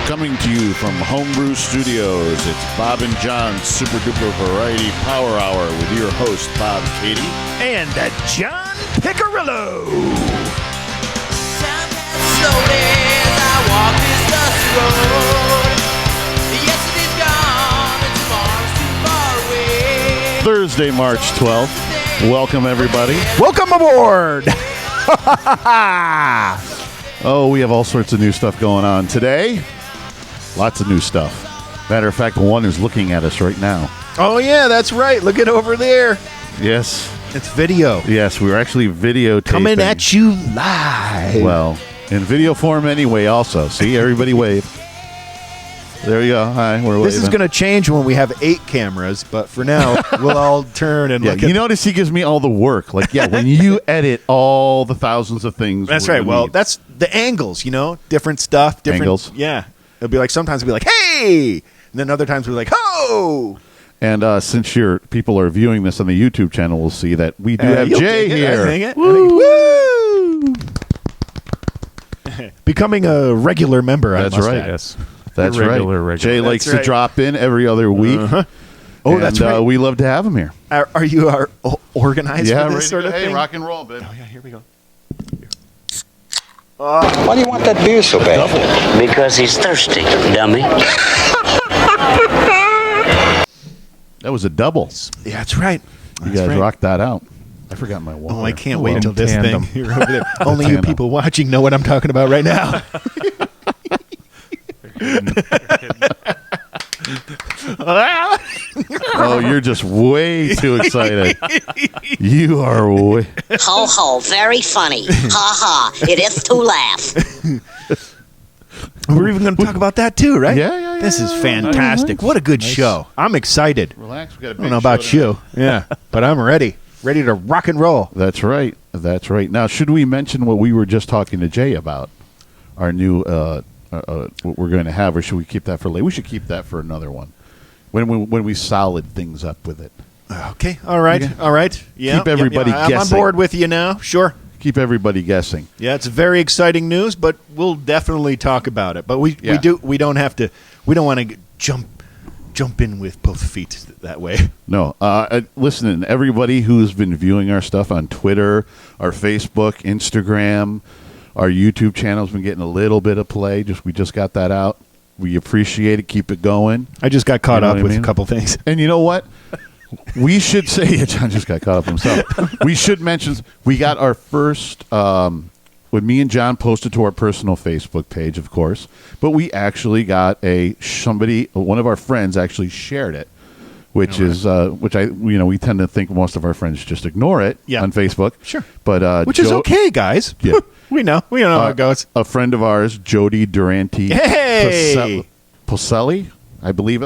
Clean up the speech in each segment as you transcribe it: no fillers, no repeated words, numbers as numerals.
Coming to you from Homebrew Studios, it's Bob and John's Super Duper Variety Power Hour with your host, Bob Katie. And John Piccirillo. Time has slowed as I walk this dusty road. Yesterday's gone and tomorrow's too far away. Thursday, March 12th. Welcome, everybody. Welcome aboard. Oh, we have all sorts of new stuff going on today. Lots of new stuff. Matter of fact, one is looking at us right now. Oh, yeah, that's right. Look at over there. Yes. It's video. Yes, we were actually videotaping. Coming at you live. Well, in video form anyway also. See, everybody wave. There you go. Hi, we're waving. This is going to change when we have 8 cameras, but for now, we'll all turn and look at... You notice he gives me all the work. Like, when you edit all the thousands of things. That's right. Well, that's the angles, different stuff. Different Angles. Yeah. It'll be like, sometimes it'll be like, hey! And then other times we'll be like, ho! And since people are viewing this on the YouTube channel, we'll see that we do have Jay here. Woo! Becoming a regular member, That's I must right. add. Yes. That's Regular. right. Jay likes That's to drop in every other week. Oh, And, that's right. we love to have him here. Are you organized for this sort of thing? rock and roll, babe. Oh, yeah, here we go. Why do you want that beer so bad? Because he's thirsty, dummy. That was a double. Yeah, that's right. You guys rocked that out. I forgot my water. Oh, I can't Well, wait till in this tandem. thing. You're over there. Only you tandem. people watching know what I'm talking about right now. Oh, you're just way too excited. You are way... Ho ho, very funny. Ha ha, it is to laugh. We're even going to talk about that too, right? Yeah. This is fantastic. What a good show. I'm excited. Relax. We got a I big don't know about show you. Yeah, but I'm ready. Ready to rock and roll. That's right. That's right. Now, should we mention what we were just talking to Jay about? Our new, what we're going to have, or should we keep that for later? We should keep that for another one. When we solid things up with it. Okay. All right. Okay. All right. Yeah. Keep everybody I'm on guessing. board with you now. Sure. Keep everybody guessing. Yeah, it's very exciting news, but we'll definitely talk about it. But we Yeah. don't want to jump in with both feet that way. No. Listen, everybody who's been viewing our stuff on Twitter, our Facebook, Instagram, our YouTube channel's been getting a little bit of play. We just got that out. We appreciate it. Keep it going. I just got caught You know up what I with mean? a couple things. And you know what? We should say, yeah, John just got caught up himself. We should mention, we got our first, when me and John posted to our personal Facebook page, of course, but we actually got one of our friends actually shared it, which is, we tend to think most of our friends just ignore it on Facebook. Sure. But, Which is okay, guys. Yeah. We know how it goes. A friend of ours, Jody Durante. Hey! Poselli, I believe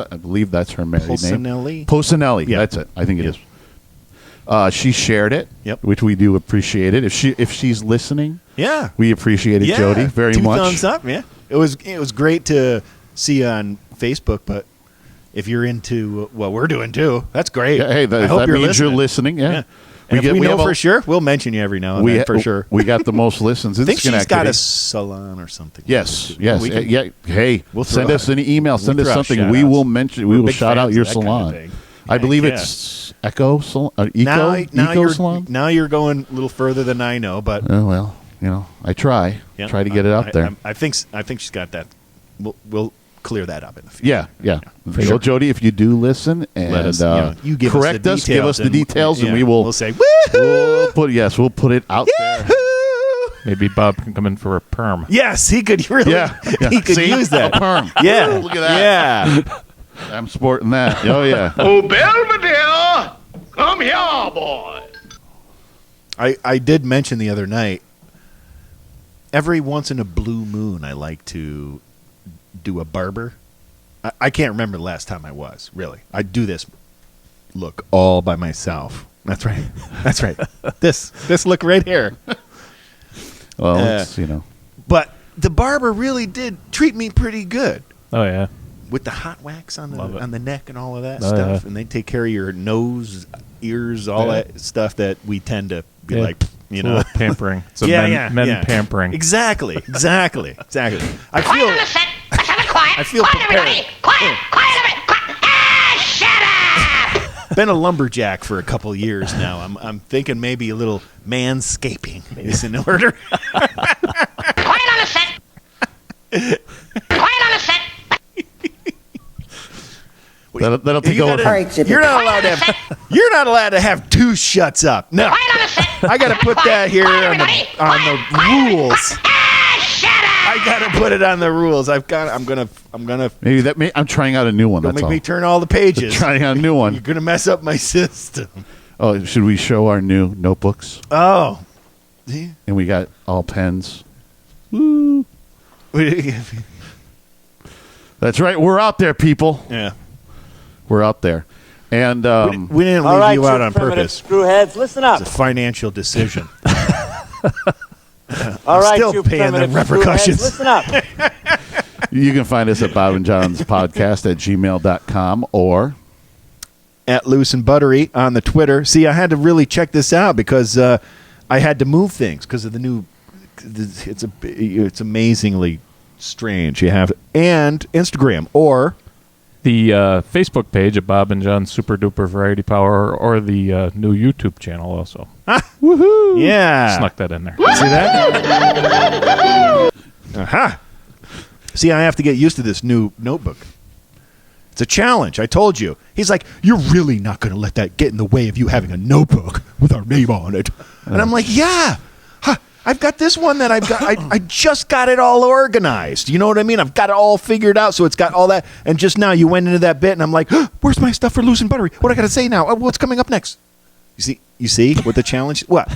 that's her married name. Posinelli. Yeah. That's it. I think it is. She shared it, Yep. which we do appreciate it. If she's listening, Yeah. we appreciate it, Yeah. Jody, very 2 much. thumbs up. Yeah. It was great to see you on Facebook, but if you're into what we're doing too, that's great. Yeah, hey, I hope that means you're listening. Yeah. And if we know have for a- sure, we'll mention you every now and then for sure. We got the most listens. I think It's she's got Schenectady. a salon or something. Yes. We can- Yeah. Hey, We'll send throw us an email. Send us throw out something. We shout-outs. will mention. We're We will big shout out fans your of that kind of salon. thing. I believe Yeah. it's Echo Salon. Now Eco you're Salon. now you're going a little further than I know, but Oh well, I try. yeah, Try to get it out there. I think she's got that. We'll clear that up in the future. Yeah. For Well, sure. Jody, if you do listen and Let us, you give correct us, us, give us the details, and we will. We'll say, We'll put it out there. woohoo! Maybe Bob can come in for a perm. Yes, he could really. Yeah. He could See? use that. A perm. Yeah, Ooh, look at that. Yeah. I'm sporting that. Oh yeah. Oh, Belvedere, come here, boy. I did mention the other night. Every once in a blue moon, I like to do a barber. I can't remember the last time I was, really. I do this look all by myself. That's right. That's right. This look right here. Well, it's, But the barber really did treat me pretty good Oh, yeah. with the hot wax on Love it. the neck and all of that Oh, stuff. yeah. And they take care of your nose, ears, all Yeah. that stuff that we tend to be Yeah. like, It's a little pampering. It's a men pampering. Exactly. I Quiet feel on the set. Let's have it quiet. I feel prepared. Been a lumberjack for a couple years now. I'm thinking maybe a little manscaping is in order. Quiet on the set. Quiet on the set. That'll take You over. gotta- you're not allowed to have. You're not allowed to have two shuts up. No, Quiet on the set. I got to put that here on the rules. Shut up. I got to put it on the rules. I'm gonna. Maybe I'm trying out a new one. Don't That's make all. me turn all the pages. Trying out a new You're one. gonna mess up my system. Oh, should we show our new notebooks? Oh. And we got all pens. That's right. We're out there, people. Yeah. We're out there. And We didn't leave you out on purpose. Screwheads, listen up. It's a financial decision. All right, still you paying the primitive repercussions. screwheads, listen up. you can find us at Bob and John's podcast at gmail.com or At Loose and Buttery on the Twitter. See, I had to really check this out because I had to move things because of the new. It's amazingly strange. You have and Instagram or The Facebook page at Bob and John's Super Duper Variety Power, or the new YouTube channel also. woohoo! Yeah, Snuck that in there. see that? Aha! See, I have to get used to this new notebook. It's a challenge. I told you. He's like, you're really not going to let that get in the way of you having a notebook with our name on it. And I'm like, yeah. Huh, I've got this one that I've got. I just got it all organized. You know what I mean? I've got it all figured out. So it's got all that. And just now you went into that bit, and I'm like, where's my stuff for Loose and Buttery? What I got to say now? What's coming up next? You see what the challenge? What?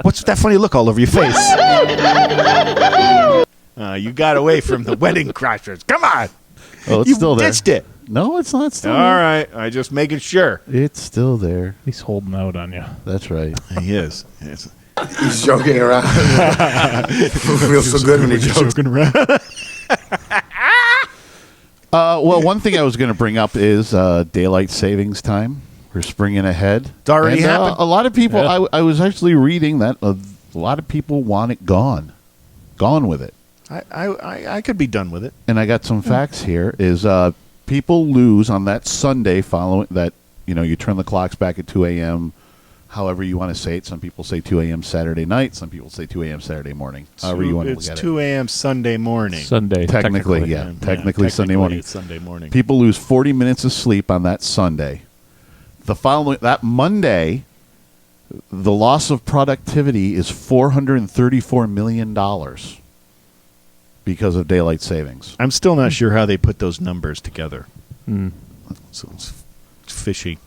What's that funny look all over your face? You got away from the wedding crashers. Come on. oh, it's You still there. ditched it. No, it's not still All there. right. I just making sure. It's still there. He's holding out on you. That's right. He is. Yes. He's joking around. Feels so good when he jokes. Joking around. Well, one thing I was going to bring up is daylight savings time. We're springing ahead. It's already And, happened. A lot of people, Yeah. I was actually reading that a lot of people want it gone. Gone with it. I could be done with it. And I got some facts here. Is people lose on that Sunday following that, you turn the clocks back at 2 a.m., however you want to say it. Some people say 2 a.m. Saturday night. Some people say 2 a.m. Saturday morning. However you want to It's look at 2 a.m. Sunday morning. Sunday, Technically, yeah. Technically Sunday morning. It's Sunday morning. People lose 40 minutes of sleep on that Sunday. That Monday, the loss of productivity is $434 million because of daylight savings. I'm still not sure how they put those numbers together. Mm. So it's fishy.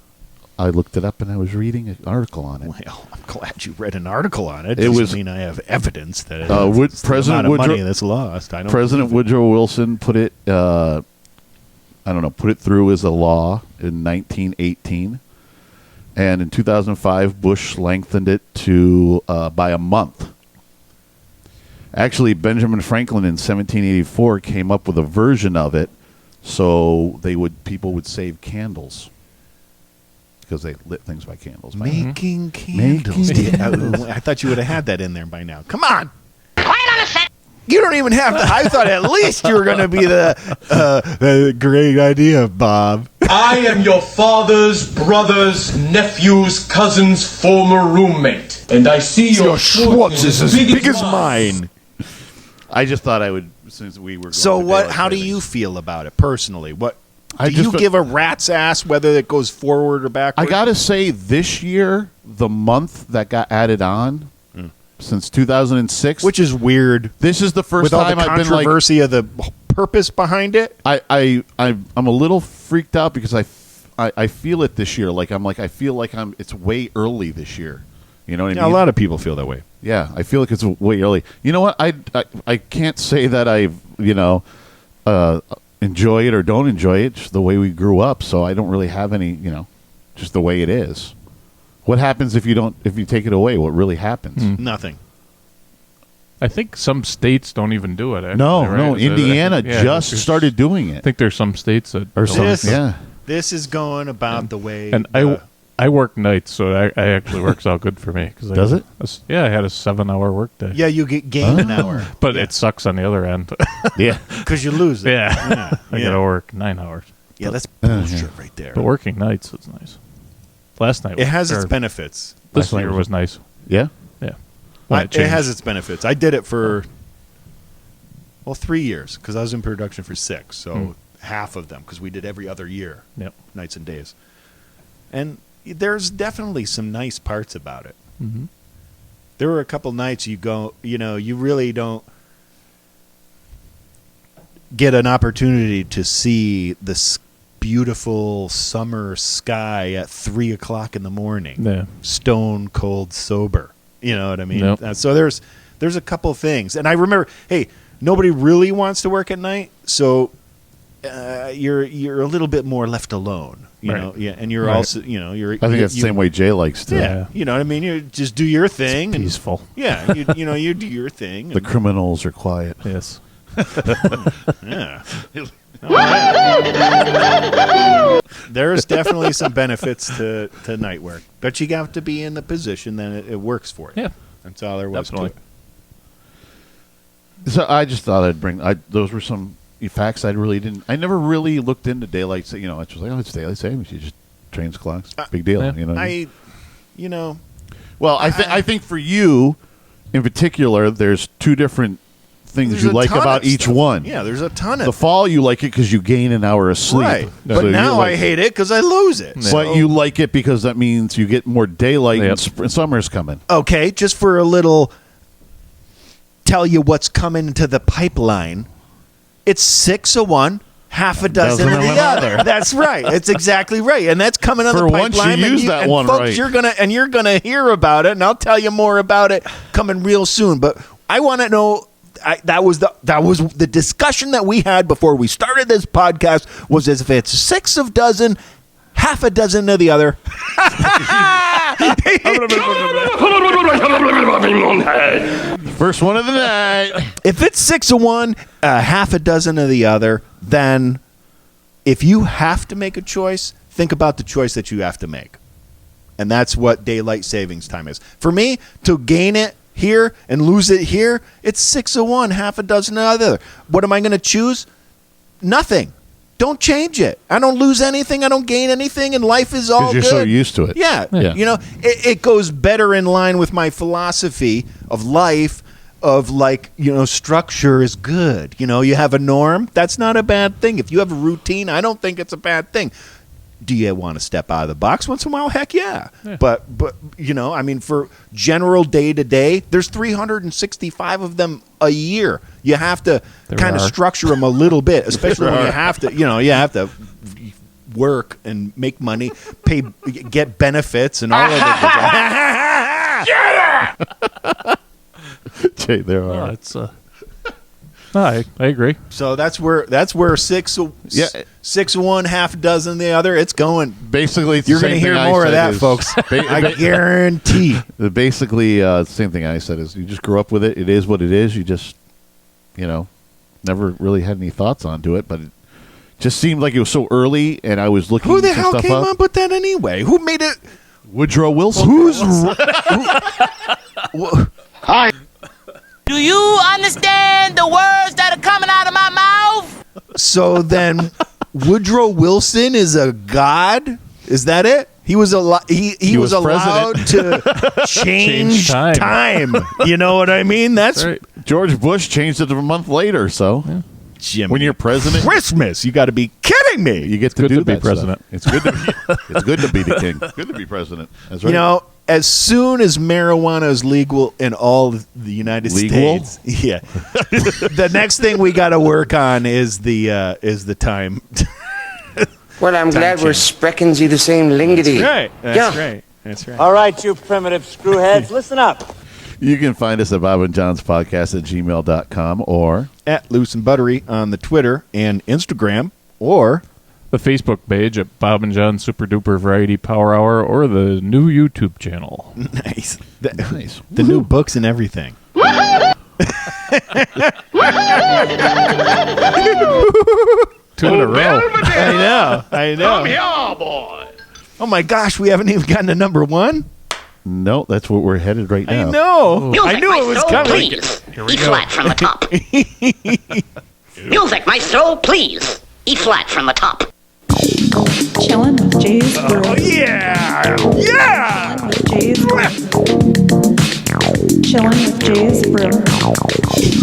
I looked it up and I was reading an article on it. Well, I'm glad you read an article on it. It Doesn't was- mean I have evidence that it's President the amount of money Woodrow- that's lost. I don't. President believe Woodrow Wilson put it, put it through as a law in 1918. And in 2005, Bush lengthened it to by a month. Actually, Benjamin Franklin in 1784 came up with a version of it, so people would save candles because they lit things by candles. Making candles. I thought you would have had that in there by now. Come on. Quiet on the set. You don't even have to. I thought at least you were going to be the great idea, Bob. I am your father's brother's nephew's cousin's former roommate, and I see Your Schwartz is as big as mine. I just thought I would, since we were. Going So to what? daylight How do savings. you feel about it personally? What I do just you give a rat's ass whether it goes forward or I backward? gotta say, this year, the month that got added on since 2006, which is weird. this is the first With all time the I've been like, controversy of the purpose behind it. I'm a little freaked out because I feel it this year. I feel like it's way early this year. You know what I Yeah, mean? a lot of people feel that way. Yeah, I feel like it's way early. You know what? I can't say that I've enjoy it or don't enjoy it. Just the way we grew up, so I don't really have any. Just the way it is. What happens if you take it away? What really happens? Nothing. I think some states don't even do it. Actually, No, right? no. Is it- Indiana yeah, just there's- started doing I it. think there's some states that Or don't. some, This- yeah. This is going about the way. And I I work nights, so I actually works out good for me. Does it? Yeah, I had a 7-hour work day. Yeah, you gain an hour. But it sucks on the other end. Yeah. Because you lose it. Yeah. I Yeah. got to work 9 hours. Yeah, that's bullshit right there. But working nights is nice. Last night It has or its benefits. This Last night year was nice. Yeah. Yeah. When It has its benefits. I did it for 3 years because I was in production for 6, so half of them because we did every other year, Yep. nights and days. And there's definitely some nice parts about it. Mhm. There were a couple nights you really don't get an opportunity to see this beautiful summer sky at 3:00 in the morning. Yeah. Stone cold sober. You know what I mean? Yep. So there's a couple things, and I remember, hey, nobody really wants to work at night, so you're a little bit more left alone. You Right. know, yeah, and you're Right. also, you're. I think that's the same way Jay likes to. Yeah, you know what I mean. You just do your thing. And, Peaceful. yeah, you do your thing. The And, criminals are quiet. Yes. yeah. There's definitely some benefits to night work, but you have to be in the position that it works for you. Yeah. That's all there was Definitely. to it. So I just thought I'd bring. Those were some facts I never really looked into daylight. You know, it's just like, it's daylight savings. You just trains clocks. Big deal. yeah. You know. Well, I think for you, in particular, there's two different things There's you a like ton of about each stuff. one. Yeah, there's a ton of The fall, you like it because you gain an hour of sleep. right. So But you now like I hate it because I lose it. But So- you like it because that means you get more daylight Yep. and summer's coming. okay, just for a little tell you what's coming to the pipeline. It's 6 of one, half a dozen of the other. That's right. It's exactly right, and that's coming on For the once you pipeline. used that and one folks, right. You're gonna hear about it, and I'll tell you more about it coming real soon. But I want to know. That was the discussion that we had before we started this podcast. Was as if it's 6 of dozen, half a dozen of the other. First one of the night. If it's 6 of one, half a dozen of the other, then if you have to make a choice, think about the choice that you have to make. And that's what daylight savings time is. For me, to gain it here and lose it here, it's 6 of one, half a dozen of the other. What am I going to choose? Nothing. Don't change it. I don't lose anything. I don't gain anything, and life is all Because good. you're so used to it. Yeah. Yeah. You know, it goes better in line with my philosophy of life of structure is good. You know, you have a norm. That's not a bad thing. If you have a routine, I don't think it's a bad thing. Do you want to step out of the box once in a while? Heck yeah. But I mean, for general day to day, there's 365 of them a year. You have to kind of are. structure them a little bit, especially when you have to, work and make money, get benefits and all of it. Jay, there No, are. it's I agree. So that's where 6 of one, half a dozen the other. It's going. Basically, it's the You're going to same hear thing I more of said that, is- folks. I guarantee. Basically, the same thing I said is you just grew up with it. It is what it is. You just, never really had any thoughts onto it, but it just seemed like it was so early, and I was looking Who the some hell stuff came up. up with that anyway? Who made it? Woodrow Wilson. Do you understand the words that are coming out of my mouth? So then, Woodrow Wilson is a god? Is that it? He was he was was allowed to change Change time. You know what I mean? That's Right. George Bush changed it a month later. So Jimmy. when you're president, Christmas. You got to be kidding me. you get to good do to be that stuff. president. It's good to be. It's good to be the king. Good to be president. That's right. You know, as soon as marijuana is legal in all the United Legal? States, yeah, the next thing we got to work on is the time. Well, I'm glad we're sprecking the same lingity. That's right. That's right. All right, you primitive screwheads, listen up. You can find us at Bob and John's Podcast at gmail.com or At Loose and Buttery on the Twitter and Instagram, or The Facebook page at Bob and John Super Duper Variety Power Hour or the new YouTube channel. nice, nice. the new books and everything. Two in a row. I know. Come here, boy. Oh my gosh, we haven't even gotten to number 1. No, that's what we're headed right now. I know. Music, I knew it was maestro, coming. please. E flat from the top. Music, maestro, please. E flat from the top. Chillin' with Jay's Brew. Oh yeah, yeah. Chillin' with Jay's Brew. Chillin' with Jay's Brew.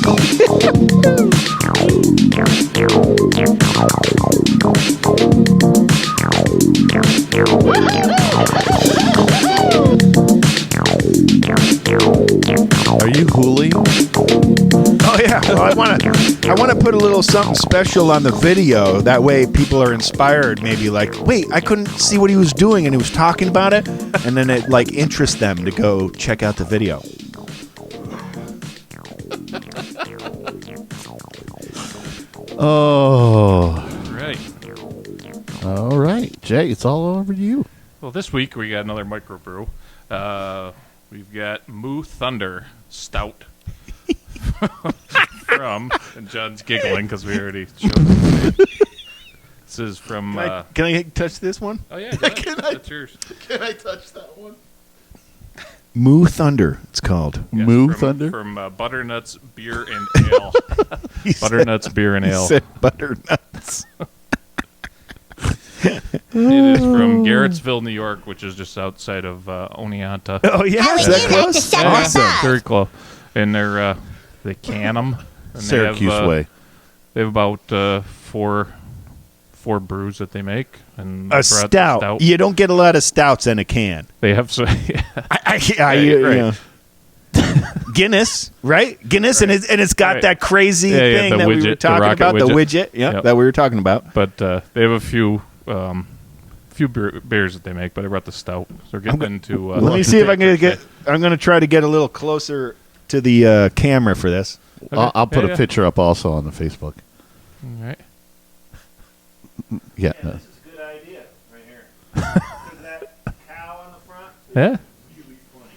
Are you hooling? Oh yeah. Well, I want to put a little something special on the video. That way, people are inspired. Maybe like, wait, I couldn't see what he was doing, and he was talking about it, and then it like interests them to go check out the video. Oh. Right. All right. Jay, it's all over to you. Well, this week we got another microbrew. We've got Moo Thunder Stout from, and John's giggling because we already showed it. This is from. Can I touch this one? Oh yeah, go ahead. That's yours. Can I touch that one? Moo Thunder, it's called. Yes, Moo from, Thunder? from Butternuts Beer and Ale. Butternuts Beer and He Ale. said butternuts. It is from Garrettsville, New York, which is just outside of Oneonta. Oh yeah, is that close? Yeah, Awesome. very close. And they can them. And Syracuse they have, way. They have about four brews that they make. And A brought the stout. You don't get a lot of stouts in a can. They have so. You know. Guinness, right? Guinness, Right. and it's got Right. that crazy Yeah, thing the that we were widget, the talking rocket about, the widget. widget, yeah, Yep. that we were talking about. But they have a few beers that they make. But I brought the stout. So we're getting into. Let me see if I can get. I'm going to try to get a little closer to the camera for this. I'll put Yeah, a yeah. picture up also on the Facebook. All right. Yeah. This is a good idea right here. Because that cow on the front is Yeah. really funny.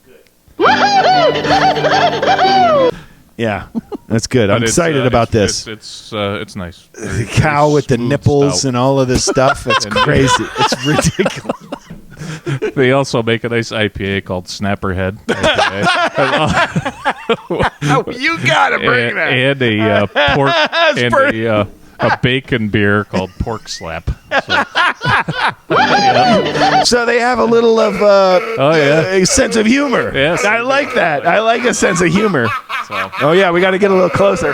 Good. Yeah, that's good. I'm But it's, excited about this. It's nice. The cow with the smooth nipples stout. and all of this stuff. It's And- crazy. It's ridiculous. They also make a nice IPA called Snapperhead. You got to bring that. and a pork and a bacon beer called Pork Slap. So, So they have a little of a sense of humor. Yes. I like that. I like a sense of humor. so Oh yeah, we got to get a little closer.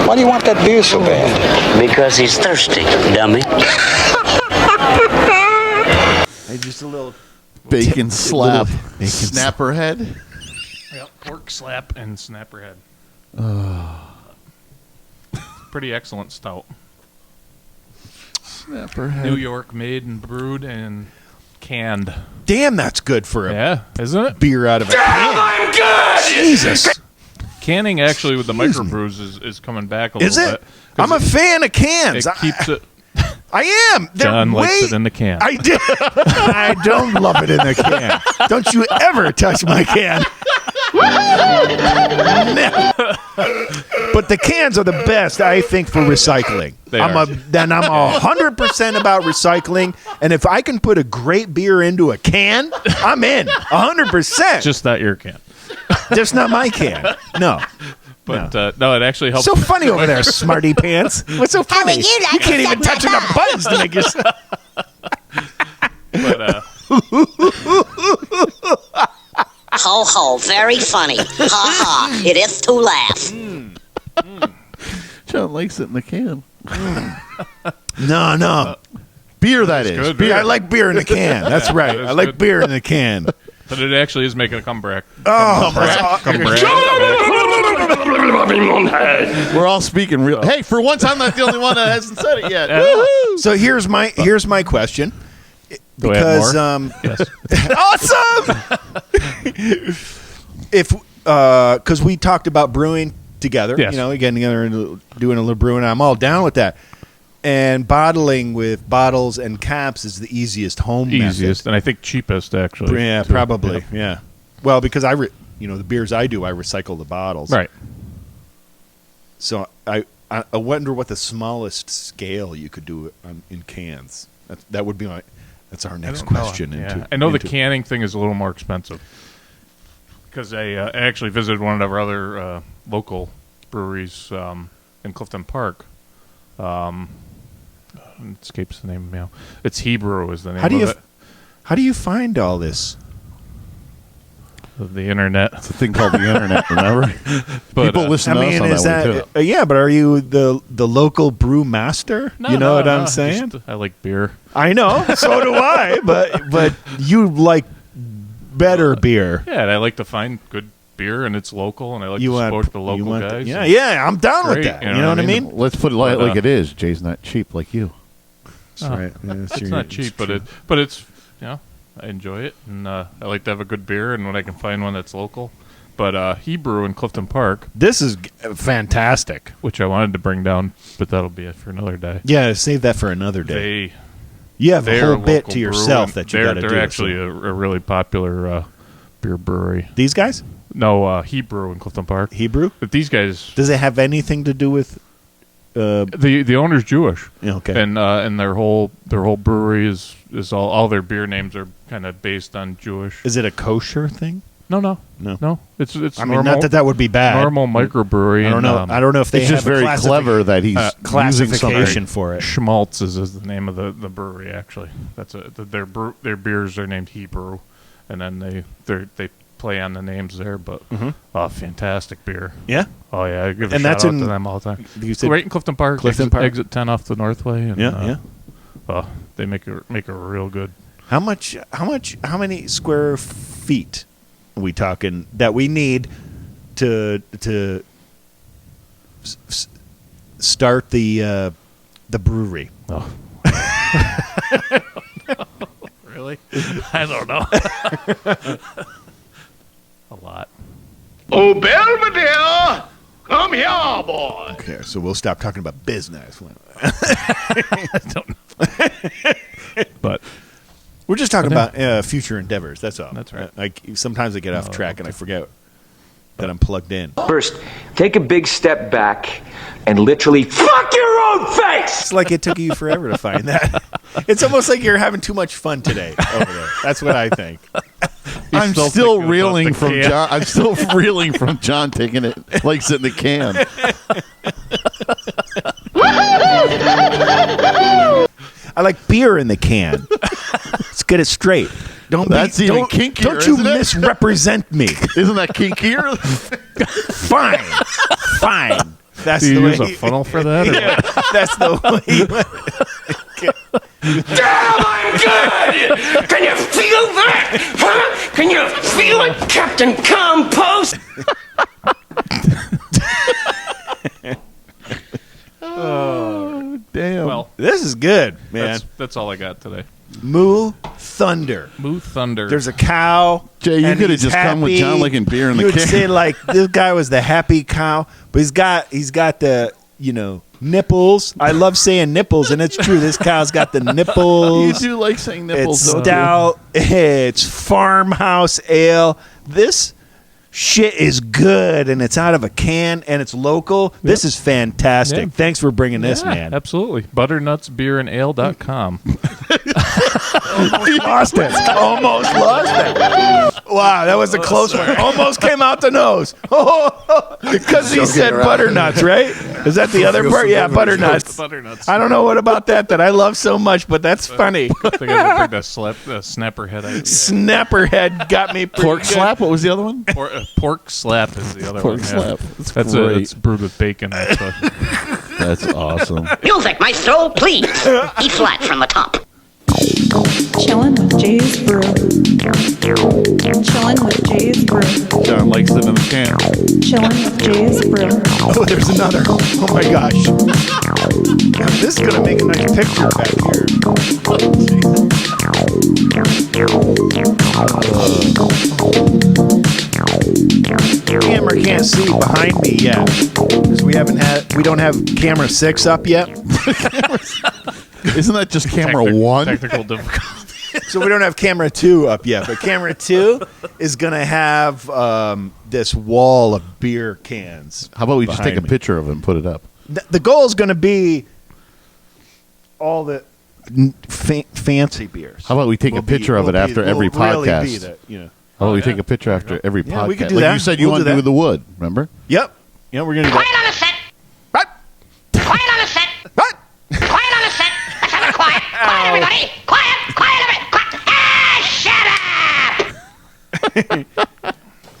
Why do you want that beer so bad? Because he's thirsty, dummy. Just a little. Bacon slap. bacon Snapper head. Pork Slap and Snapperhead. Pretty excellent stout. Snapper head. New York made and brewed and canned. Damn, that's good for a Yeah, isn't it? beer out of a can. Jesus, Canning actually with the microbrews is coming back a little is it? bit. 'Cause I'm a fan of cans. It keeps it. I am. They're John likes way- it in the can. I do. I don't love it in the can. Don't you ever touch my can. But the cans are the best, I think, for recycling. They I'm are. 100% about recycling. And if I can put a great beer into a can, I'm in 100%. Just not your can. Just not my can. No. But no, it actually helps. So funny over there, smarty pants. What's so funny? would you like You can't to even suck touch my enough buttons to make yourself. But, Ho ho, very funny. Ha ha, it is to laugh. John likes it in the can. No. Beer, that is. good. Beer. I like beer in a can. That's right. That's I like good. beer in a can. but it actually is making a comeback. Oh, We're all speaking real. Hey, for once, I'm not the only one that hasn't said it yet. so here's my question. Do I have Because more? Yes. awesome. If because we talked about brewing together, Yes. you know, getting together and doing a little brewing. I'm all down with that. And bottling with bottles and caps is the easiest home Easiest, and I think cheapest, actually. method. Yeah, too. probably. Yeah. Well, because the beers I do, I recycle the bottles. Right. So I I wonder what the smallest scale you could do in cans. That would be that's our next question. I know the canning thing is a little more expensive because I actually visited one of our other local breweries in Clifton Park. It escapes the name now. It's Hebrew is the name of it. How do you find all this? The internet. It's a thing called the internet, remember? But, people listen to us on that way, too. Yeah, but are you the local brew master? No, you know no, what I'm no, saying? just, I like beer. I know, so do I. But you like better beer. Yeah, and I like to find good beer, and it's local, and I like You to want- support the you local want the- guys. yeah, I'm down with Great, that. You know what I mean? Let's put it like, But, like it is. Jay's not cheap like you. That's right. Yeah, It's not cheap, but it's I enjoy it, and I like to have a good beer, and when I can find one that's local. But Hebrew in Clifton Park, This is fantastic. which I wanted to bring down, but that'll be it for another day. Yeah, save that for another day. They You have a they're whole bit local to brew, yourself and that you got to do. They're actually so. a really popular beer brewery. These guys? No, Hebrew in Clifton Park. Hebrew? But these guys, Does it have anything to do with the owner's Jewish. Yeah, okay. And their whole brewery is all their beer names are kind of based on Jewish. Is it a kosher thing? No. It's I mean, normal, not that would be bad. normal microbrewery. I don't know. I don't know if they It's have just very clever that he's using classification something. for it. Schmaltz is the name of the brewery. Actually, that's their beers are named Hebrew, and then they play on the names there. But fantastic beer. Yeah. Oh yeah, I give a And shout that's out in- to them all the time. You said Right in Clifton Park. Clifton Park? Exit 10 off the Northway. And, Yeah. they make a real good. How many square feet are we talking that we need to start the brewery? Oh. Really? I don't know. A lot. Oh, Belvedere! Come here, boy! Okay, so we'll stop talking about business. I don't know. But We're just talking about future endeavors. That's all. That's right. Like sometimes I get off track and I forget that I'm plugged in. First, take a big step back and literally fuck your own face! It's like it took you forever to find that. It's almost like you're having too much fun today over there. That's what I think. I'm still still thinking about reeling the from can. John. I'm still reeling from John taking it like it's in the can. I like beer in the can. Let's get it straight. That's even kinkier, Don't you isn't it? misrepresent me. Isn't that kinkier? Fine. That's do you the use way. a funnel for that? Or Yeah, that's the way. Damn, I'm good! Can you feel that? Huh? Can you feel it, Captain Compost? Damn. Well, This is good, man. that's all I got today. Moo Thunder. Moo Thunder. There's a cow. Jay, you and could have he's just come with happy. John licking beer in You the would can. say like this guy was the happy cow, but he's got the nipples. I love saying nipples, and it's true. This cow's got the You nipples. do like saying nipples, It's don't you? stout. It's farmhouse ale. This shit is good, and it's out of a can, and it's local. This is fantastic. Yeah. Thanks for bringing this, Yeah, man. Absolutely. Butternutsbeerandale.com. Lost it. Almost lost it. Wow, that was a close one. Almost came out the nose. Because he said butternuts, right? Is that the other part? Yeah, butternuts. Butternuts. I don't know what about that I love so much, but that's funny. I think I bring the snapper head idea. Snapperhead got me pretty Pork good. slap. What was the other one? Pork slap is the other Pork one. yeah. slap. That's It's great. it's brewed with bacon. Actually. That's awesome. Music, maestro, please. E flat from the top. Chillin' with Jay's Brew. Chillin' with Jay's Brew. John likes it in the can. Chillin' with Jay's Brew. Oh, there's another. Oh my gosh. Now, this is going to make a nice picture back here. Camera can't see behind me yet because we don't have camera 6 up yet. Isn't that just camera one? Technical difficulty. So we don't have camera 2 up yet, but camera 2 is going to have this wall of beer cans. How about we just take a behind me. picture of it and put it up? The goal is going to be all the fancy beers. How about we take a picture of it after every podcast? How about we take a picture after every podcast? Yeah, we could do like that. you said, you We'll want do to do that. the wood. Remember? Yep. Yeah, we're going to do Quiet on the set. What? Quiet on the set. What? Quiet on the set. Let's have it quiet. Quiet, everybody. Quiet. Quiet, everybody. Quiet. Shut up.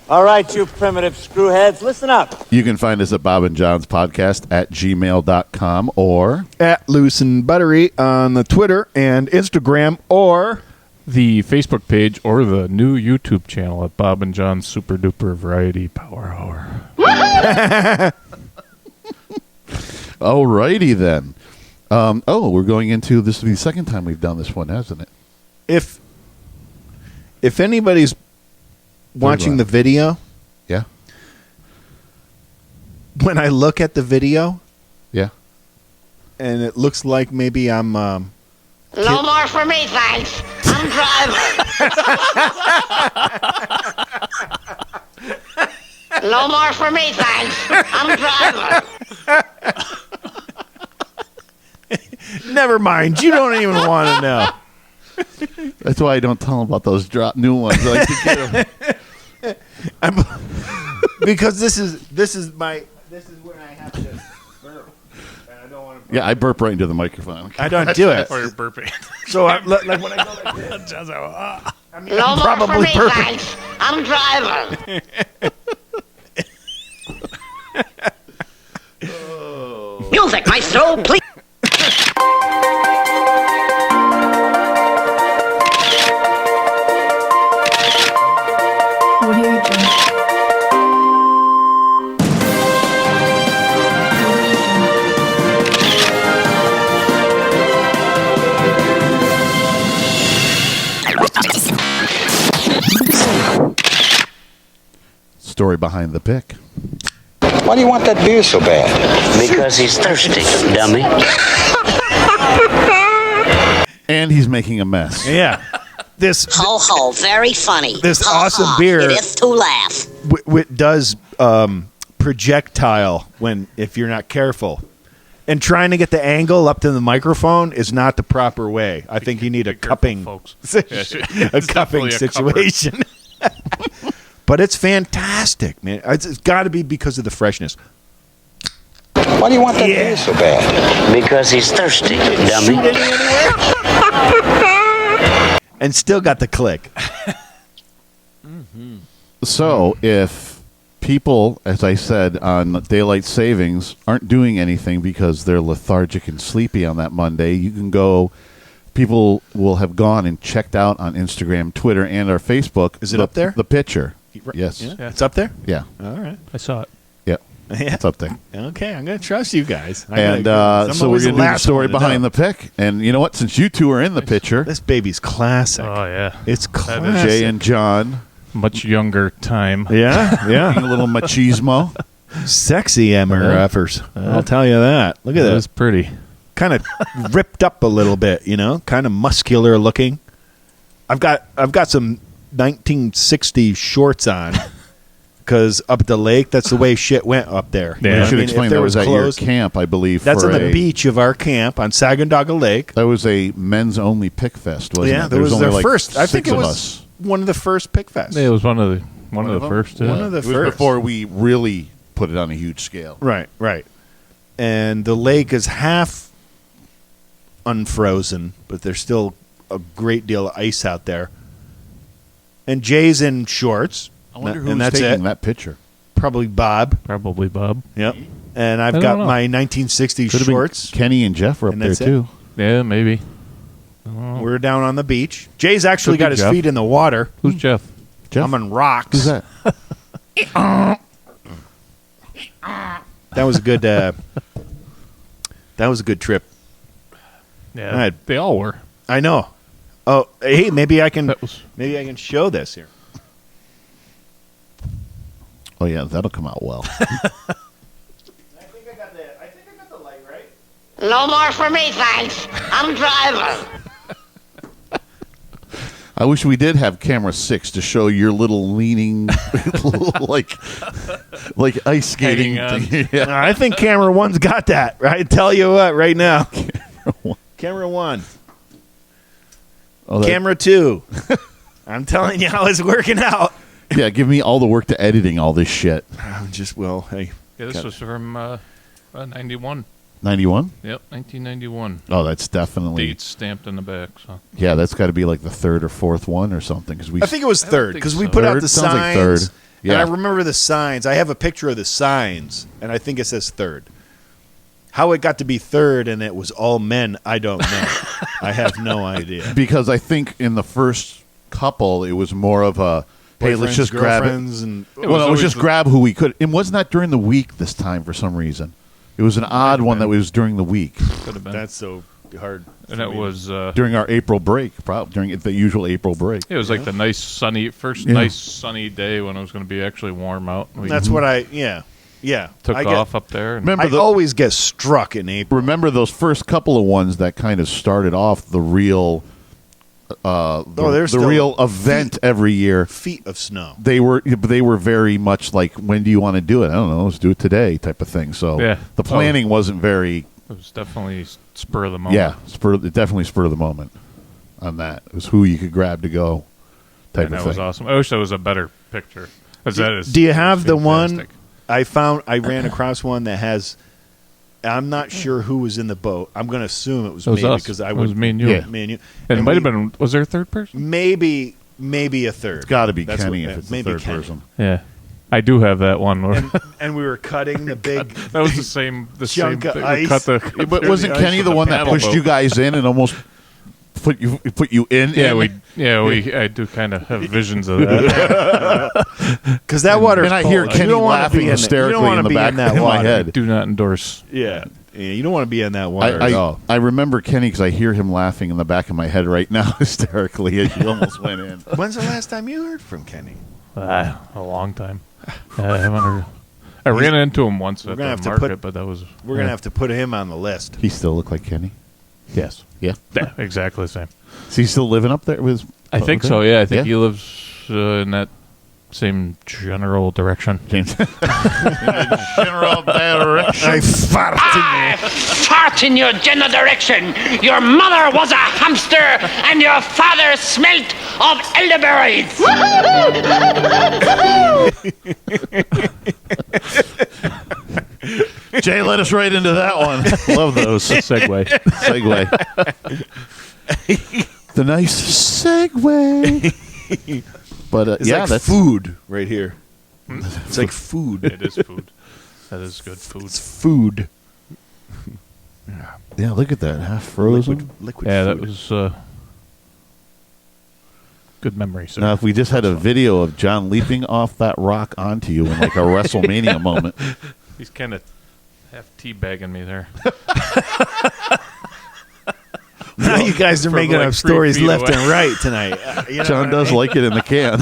All right, you primitive screwheads, listen up. You can find us at Bob and John's Podcast at gmail.com or at Loose and Buttery on the Twitter and Instagram or the Facebook page or the new YouTube channel at Bob and John's Super Duper Variety Power Hour. Alrighty then. We're going into this. Will be the second time we've done this one, hasn't it? If anybody's watching the video, yeah. When I look at the video, yeah, and it looks like maybe I'm No more for me, thanks. I'm driving. No more for me, thanks. I'm driving. Never mind. You don't even want to know. That's why I don't tell them about those new ones. I like to get them. Because this is when I have to burp. And I don't want to. Yeah, I burp right into the microphone. I don't do it. Or you're burping. So like when I go like this, John's like, ah. I mean, No I'm more for probably me, perfect. thanks. I'm driving. Music, maestro, please. Audio Jungle. Story behind the pick. Why do you want that beer so bad? Because he's thirsty, dummy. And he's making a mess. Yeah. This Ho ho, very funny. This Ha, awesome ha, beer- It is to laugh. does projectile if you're not careful. And trying to get the angle up to the microphone is not the proper way. I think you need a cupping, folks. a It's cupping definitely a situation. But it's fantastic, man. It's got to be because of the freshness. Why do you want that beer so bad? Because he's thirsty, dummy. And still got the click. So if people, as I said, on daylight savings aren't doing anything because they're lethargic and sleepy on that Monday, you can go. People will have gone and checked out on Instagram, Twitter, and our Facebook. Is it up there? The picture. Yes. Yeah. It's up there? Yeah. All right. I saw it. Yeah. Yeah. It's up there. Okay, I'm going to trust you guys. And so we're going to do the story behind the pick. And you know what? Since you two are in the picture, This baby's classic. Oh, yeah. It's classic. Jay and John, Much younger time. Yeah, yeah. a little machismo. Sexy MRFers. I'll tell you that. Look at That this. was pretty. Kind of ripped up a little bit, kind of muscular looking. I've got some 1960s shorts on because up at the lake, that's the way shit went up there. Yeah. You know I what should I mean? explain If that there was at your clothes- camp, I believe. That's for on the beach of our camp on Sagondoga Lake. That was a men's only pick fest, wasn't Yeah, it? there was only their like first. I think six it of was us. one of the first pick fests. It was one of the them? first. One of the It was first. before we really put it on a huge scale. Right, right. And the lake is half unfrozen, but there's still a great deal of ice out there. And Jay's in shorts. I wonder and who's that's taking it. that picture. Probably Bob. Probably Bob. Yep. And I've I got don't know. my 1960s Could have been shorts. Kenny and Jeff were up And there that's it. too. Yeah, maybe. We're down on the beach. Jay's actually Could be got his Jeff. feet in the water. Who's Jeff? Jeff? I'm on rocks. Who's that? That was a good. That was a good trip. Yeah, All right. they all were. I know. Oh, hey, maybe I can. That was Maybe I can show this here. Oh yeah, that'll come out well. I think I got the light right. No more for me, thanks. I'm driving. I wish we did have camera 6 to show your little leaning, like ice skating Hanging on. thing. Yeah. I think camera 1's got that. Right? Tell you what, right now. Camera 1. Oh, that- Camera 2. I'm telling you how it's working out. Yeah, give me all the work to editing all this shit. Hey. Yeah, this was from 91. 91? Yep, 1991. Oh, that's definitely. Dates stamped in the back. So Yeah, that's got to be like the third or fourth one or something. Cause we, I think it was I don't third think because we so. put out Third? the Sounds like signs. third. And Yeah. I remember the signs. I have a picture of the signs, and I think it says third. How it got to be third and it was all men, I don't know. I have no idea. because I think in the first couple, it was more of a, hey, let's Boyfriends, just grab it. girlfriends, and Well, it was always just the- grab who we could. It was not during the week this time for some reason. It was an odd one that was during the week. could have been. that's so hard. and for it me. was During our April break, probably during the usual April break. it was like the nice sunny nice sunny day when it was going to be actually warm out. We That's what I took I off up there. And Remember I always get struck in April. Remember those first couple of ones that kind of started off the real, there's the still real event every year. Feet of snow. They were very much like, when do you want to do it? I don't know. Let's do it today, type of thing. So Yeah. the planning wasn't very. it was definitely spur of the moment. Yeah, definitely spur of the moment on that. It was who you could grab to go, type and of that thing. was awesome. I wish that was a better picture. 'Cause that is Do you have the one fantastic. I ran across one that has I'm not sure who was in the boat. I'm going to assume it was It was me us. because I It would was me and you. Yeah. me and you. And it And might have we- been. Was there a third person? maybe a third. It's got to be That's Kenny what- if it's the maybe third Kenny. person. Yeah, I do have that one. Where And we were cutting the big that was the same. The chunk same of thing. We ice. cut the. But wasn't the ice Kenny with the one that paddle pushed boat. you guys in and almost put you in? I do kind of have visions of that. because that water. And I hear Kenny laughing hysterically in the back of my head. Do not endorse. Yeah, you don't want to be in that water at all. I remember Kenny because I hear him laughing in the back of my head right now hysterically as you almost went in. When's the last time you heard from Kenny? A long time. I haven't heard. I ran into him once at gonna the have to market, put- but that was. We're gonna have to put him on the list. He still look like Kenny? Yes. Yeah. Yeah, exactly the same. Is he still living up there with? I think so. Yeah, I think he lives in that same general direction. James. General direction. I fart I fart in your general direction. Your mother was a hamster, and your father smelt of elderberries. Jay led us right into that one. Love those. Segue. The nice segue. But It's yeah, like that's food right here. It's like food. It is food. That is good food. It's food. yeah. Look at that, half frozen. Liquid Yeah, food. that was good memory, sir. Now, if we just had a video of John leaping off that rock onto you in like a WrestleMania moment. He's kind of half teabagging me there. Now you guys are From making like up 3 stories feet left away. and right tonight. You know John what I does mean? like it in the can.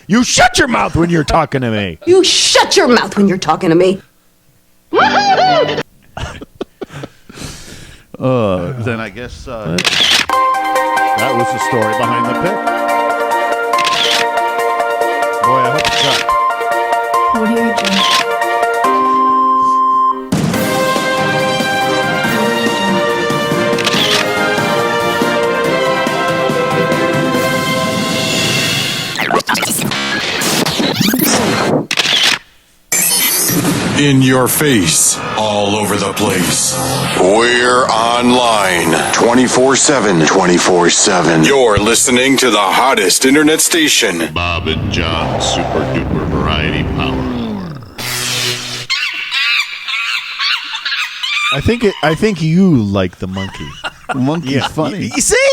You shut your mouth when you're talking to me. You shut your mouth when you're talking to me. Then I guess that was the story behind the pick. Boy, I hope it's up. What are you doing? In your face, all over the place. We're online 24/7. 24/7. You're listening to the hottest internet station. Bob and John Super Duper Variety Power Hour. I think you like the monkey. Monkey's funny. You see?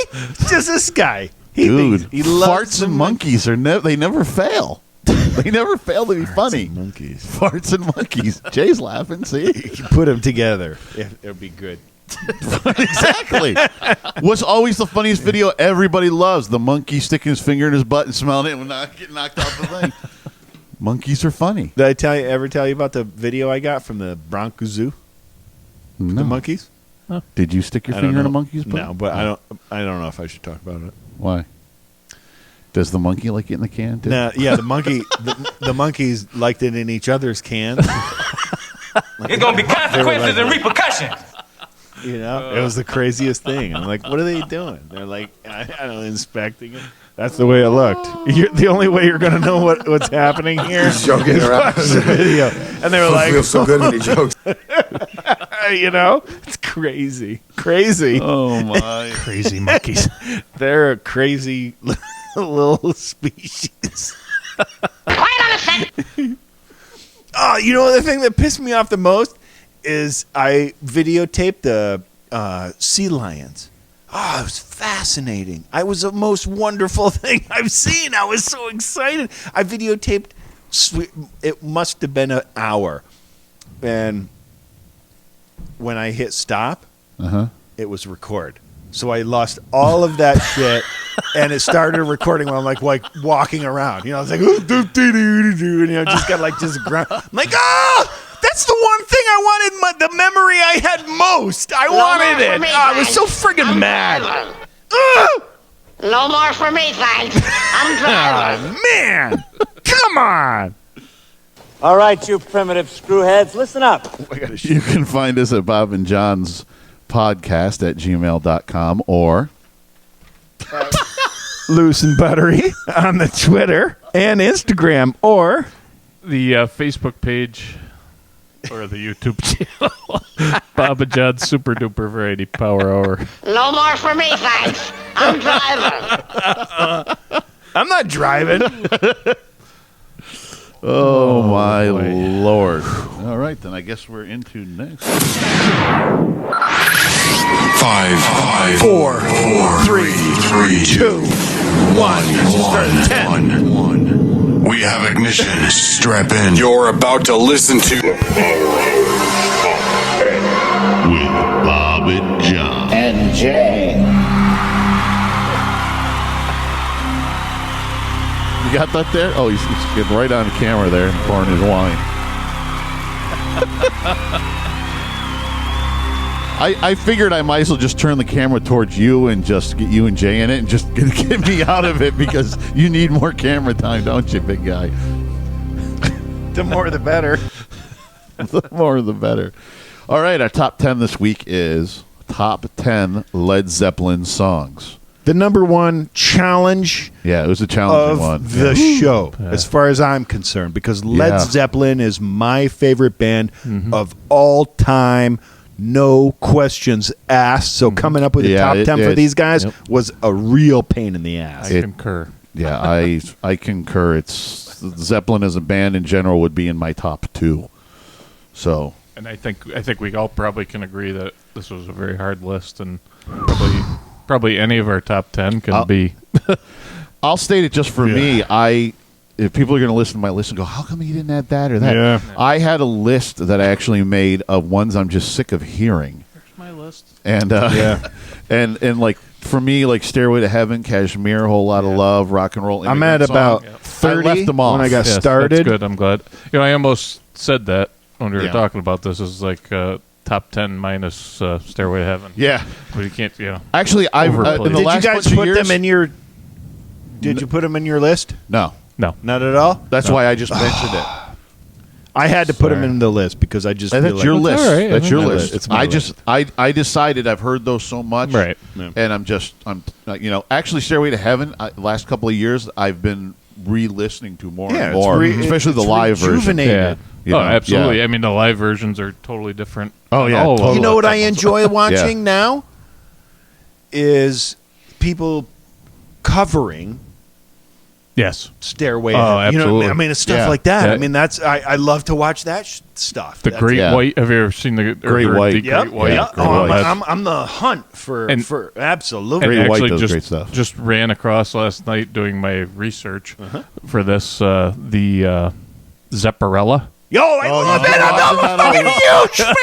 Just this guy. Dude, He loves farts the and monkeys are they never fail. They never fail to be funny. monkeys. Farts and monkeys. Jay's laughing. See, You put them together. It'll be good. exactly. What's always the funniest video everybody loves? The monkey sticking his finger in his butt and smelling it and not getting knocked off the thing. Monkeys are funny. Did I ever tell you about the video I got from the Bronco Zoo? No. The monkeys? Did you stick your I don't finger in a know. monkey's butt? No, but I don't know if I should talk about it. Why? Does the monkey like it in the can? Too? No, yeah, the monkeys liked it in each other's cans. It's gonna be consequences and repercussions. You know, it was the craziest thing. I'm like, what are they doing? They're like, I don't know, inspecting it. That's the way it looked. The only way you're going to know what's happening here He's joking is around. watch the video. And they were like, feels so good when he jokes. You know, it's crazy. Crazy. Oh, my. Crazy monkeys. They're a crazy little species. Oh, you know the thing that pissed me off the most is I videotaped the sea lions. Oh, it was fascinating. It was the most wonderful thing I've seen. I was so excited. I videotaped, it must have been an hour. And when I hit stop, it was record. So I lost all of that shit, and it started recording when I'm like walking around. You know, I was like, and just got like just ground. I'm like, that's the one thing I wanted, the memory I had most. I wanted it. I was so friggin' mad. No more for me, thanks. I'm driving. Man, come on. All right, you primitive screwheads, listen up. You can find us at Bob and John's podcast at gmail.com or Loose and Buttery on the Twitter and Instagram or the Facebook page or the YouTube channel. Bob and John's Super Duper Variety Power Hour. No more for me, thanks. I'm driving. I'm not driving. Oh, my Lord. All right, then I guess we're into next. 5, 4, 3, 2, 1. We have ignition. Strap in. You're about to listen to with Bob and John And Jay. You got that there? Oh, he's getting right on camera there and pouring his wine. I figured I might as well just turn the camera towards you and just get you and Jay in it and just get me out of it because you need more camera time, don't you, big guy? The more the better. The more the better. All right, our top 10 this week is top 10 Led Zeppelin songs. The number one challenge Yeah, it was a challenging of one. the show, as far as I'm concerned, because Led Yeah. Zeppelin is my favorite band of all time. No questions asked. So coming up with a Yeah, top 10 for these guys Yep. was a real pain in the ass. I concur. Yeah, I concur. It's Zeppelin as a band in general would be in my top 2. So And I think we all probably can agree that this was a very hard list, and probably any of our top 10 can be. I'll state it just for me. If people are going to listen to my list and go, how come you didn't add that or that? Yeah. I had a list that I actually made of ones I'm just sick of hearing. Here's my list. And and like for me, like Stairway to Heaven, Kashmir, Whole Lot of Love, Rock and Roll. I'm at Immigrant about Song. 30 I left them off. when I got Yes, started. That's good. I'm glad. I almost said that when we were Yeah. talking about this. Is like top 10 minus Stairway to Heaven. Yeah. But you can't, Actually, I've Overplayed. in the Did last you guys bunch of put years, them in your? Did you put them in your list? No. Not at all. That's why I just mentioned it. I had to put them Sorry. in the list because I just feel That's like your list. all right. That's I your mean, list. it's my list. I decided I've heard those so much, Right. Yeah. And I'm actually Stairway to Heaven. Last couple of years, I've been re-listening to more Yeah, and it's more, especially the it's live version. rejuvenated. Yeah. You know, absolutely. yeah. I mean, the live versions are totally different. Oh, yeah, All of totally. You know what I them. enjoy watching now is people covering Yes. Stairway. Oh, You know, absolutely. I mean, it's stuff Yeah. like that. Yeah. I mean, I love to watch that stuff. The That's- Great Yeah. White. Have you ever seen the Great or White. The Yep. Great White. Yeah. Oh, White. I'm the hunt for And- absolutely. And Great White actually does just, great stuff. just ran across last night doing my research for this, the Zepparella. Yo, I love it. I'm a huge fan.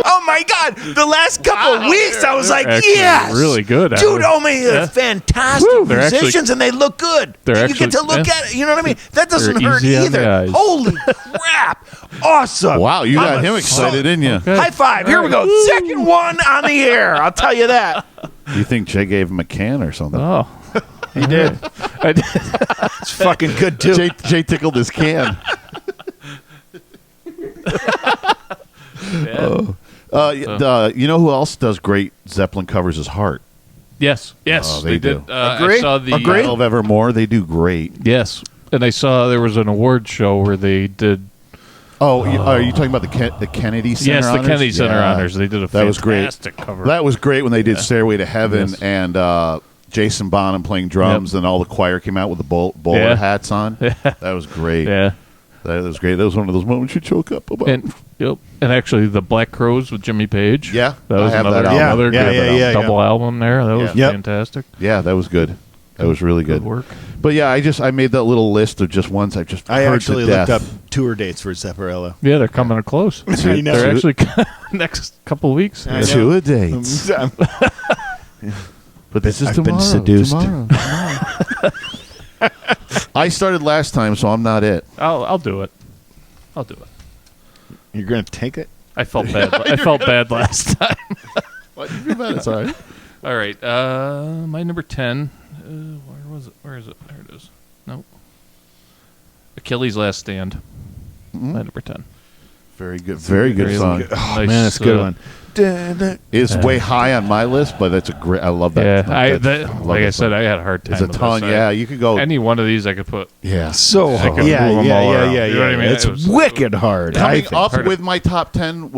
Oh my God. The last couple of weeks, I was like, actually yes. really good at Dude, it. oh my, Yeah. fantastic They're actually- musicians, and they look good. they're And you get to actually- look yeah. at it. You know what I mean? That doesn't They're hurt easy on the either. eyes. Holy crap. Awesome. Wow, you got I'm him a excited, didn't you? High five. Here we go. Second one on the air. I'll tell you that. You think Jay gave him a can or something? Oh, He did. I did. It's fucking good, too. Jay tickled his can. You know who else does great Zeppelin covers is Heart. Yes, Oh, they did. do. Agree? I saw the Agree? Battle of Evermore, they do great. yes, and I saw there was an award show where they did. Oh, are you talking about the Kennedy Center Yes, the honors? Kennedy Center Yeah. honors. They did a That was great. fantastic cover. That was great when they did Stairway to Heaven Yes. and Jason Bonham playing drums, and all the choir came out with the bowler Yeah. hats on. That was great. yeah, That was great. That was one of those moments you choke up about. and and actually the Black Crowes with Jimmy Page. Yeah, that was I have another, that album. another Yeah, good yeah, double album there. That was Yeah. Yep. fantastic. Yeah, that was good. That was really good. work. But yeah, I made that little list of just ones I've just I heard actually to death. looked up tour dates for Zepparello. Yeah, they're coming close. I know. They're actually next couple of weeks. I know. Two a dates. But this is I've tomorrow. been seduced. Tomorrow. I started last time, so I'm not it. I'll do it. I'll do it. You're going to take it? I felt bad. I felt bad last time. What? You feel bad? It's all right. All right. My number 10. Where was it? Where is it? There it is. Nope. Achilles' Last Stand. My number 10. Very good. Very good Very song. good. Oh, Nice, man, that's a good one. It's way high on my list, but that's a great. I love that. Yeah, like I said, I had a hard time. It's a with ton. this. Yeah, you could go. Any one of these I could put. Yeah. So I hard. could Yeah, move them yeah, all yeah, around. yeah, You know what I mean? It's It was- wicked hard. I Coming think. up with my top 10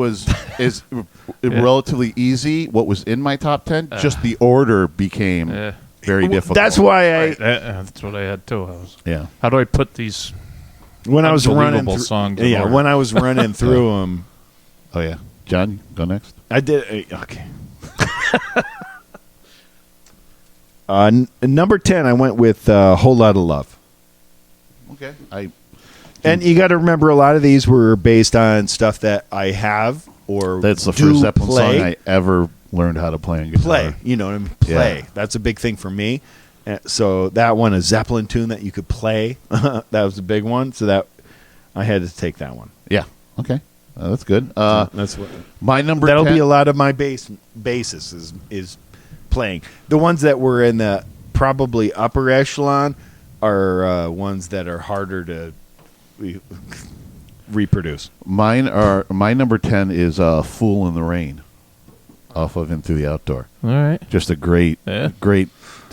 is relatively easy. What was in my top 10, just the order became very difficult. That's why That's what I had too. Yeah. How do I put these? when I was running unbelievable through, songs in yeah, order? when I was running through them, Oh yeah. John, go next. I did. Okay. Number 10, I went with a Whole Lot of Love. Okay. And you got to remember, a lot of these were based on stuff that I have or That's the do first Zeppelin play. song I ever learned how to play on guitar. Play, you know what I mean? Play. Yeah. That's a big thing for me. So that one, a Zeppelin tune that you could play, that was a big one. So that I had to take that one. Yeah. Okay. That's good. That's what My number that'll 10. be a lot of my basis is playing. The ones that were in the probably upper echelon are ones that are harder to reproduce. My number 10 is "Fool in the Rain" off of Into the Outdoor. All right. Just a great.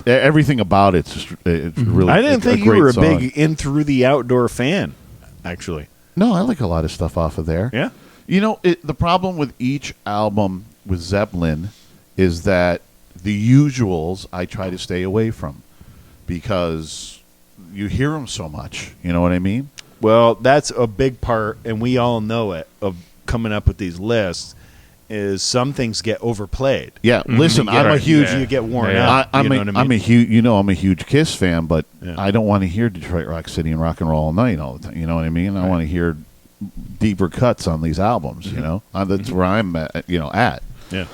Everything about it's just it's really. I didn't think you great were a song. big In Through the Outdoor fan, actually. No, I like a lot of stuff off of there. Yeah. You know, the problem with each album with Zeppelin is that the usuals I try to stay away from because you hear them so much. You know what I mean? Well, that's a big part, and we all know it, of coming up with these lists, is some things get overplayed. Yeah, listen, I'm a huge. You get worn out. I'm you know what I mean? a huge. You know, I'm a huge Kiss fan, but I don't want to hear Detroit Rock City and Rock and Roll All Night all the time. You know what I mean? I want to hear deeper cuts on these albums. You know, that's where I'm at. Yeah.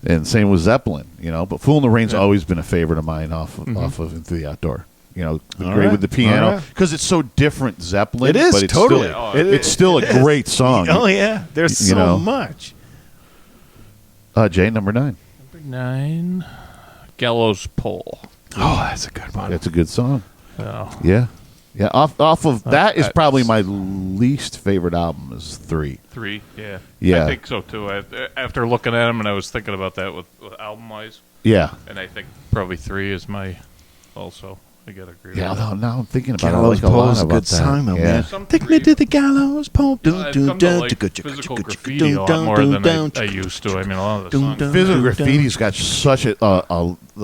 And same with Zeppelin. You know, but Fool in the Rain's always been a favorite of mine off of Into the Outdoor. You know, great with the piano because it's so different Zeppelin. It is, but it's totally. Still, It it's still a great song. Oh yeah, there's You so know. much. Jay, number 9. Number 9, Gallows Pole. Oh, that's a good one. That's a good song. Oh. Yeah. Yeah, off of that is probably my least favorite album is 3. 3, yeah. Yeah. I think so too. After looking at them, and I was thinking about that with album wise. Yeah. And I think probably 3 is my also. I gotta agree. Yeah, with that. now I'm thinking about Gallows it. I like a lot Pole's a about good that. song, though, yeah. man. Take me to the gallows pole. I've come to like physical graffiti a lot more than I used to. I mean, a lot of the songs. Physical Graffiti's got such a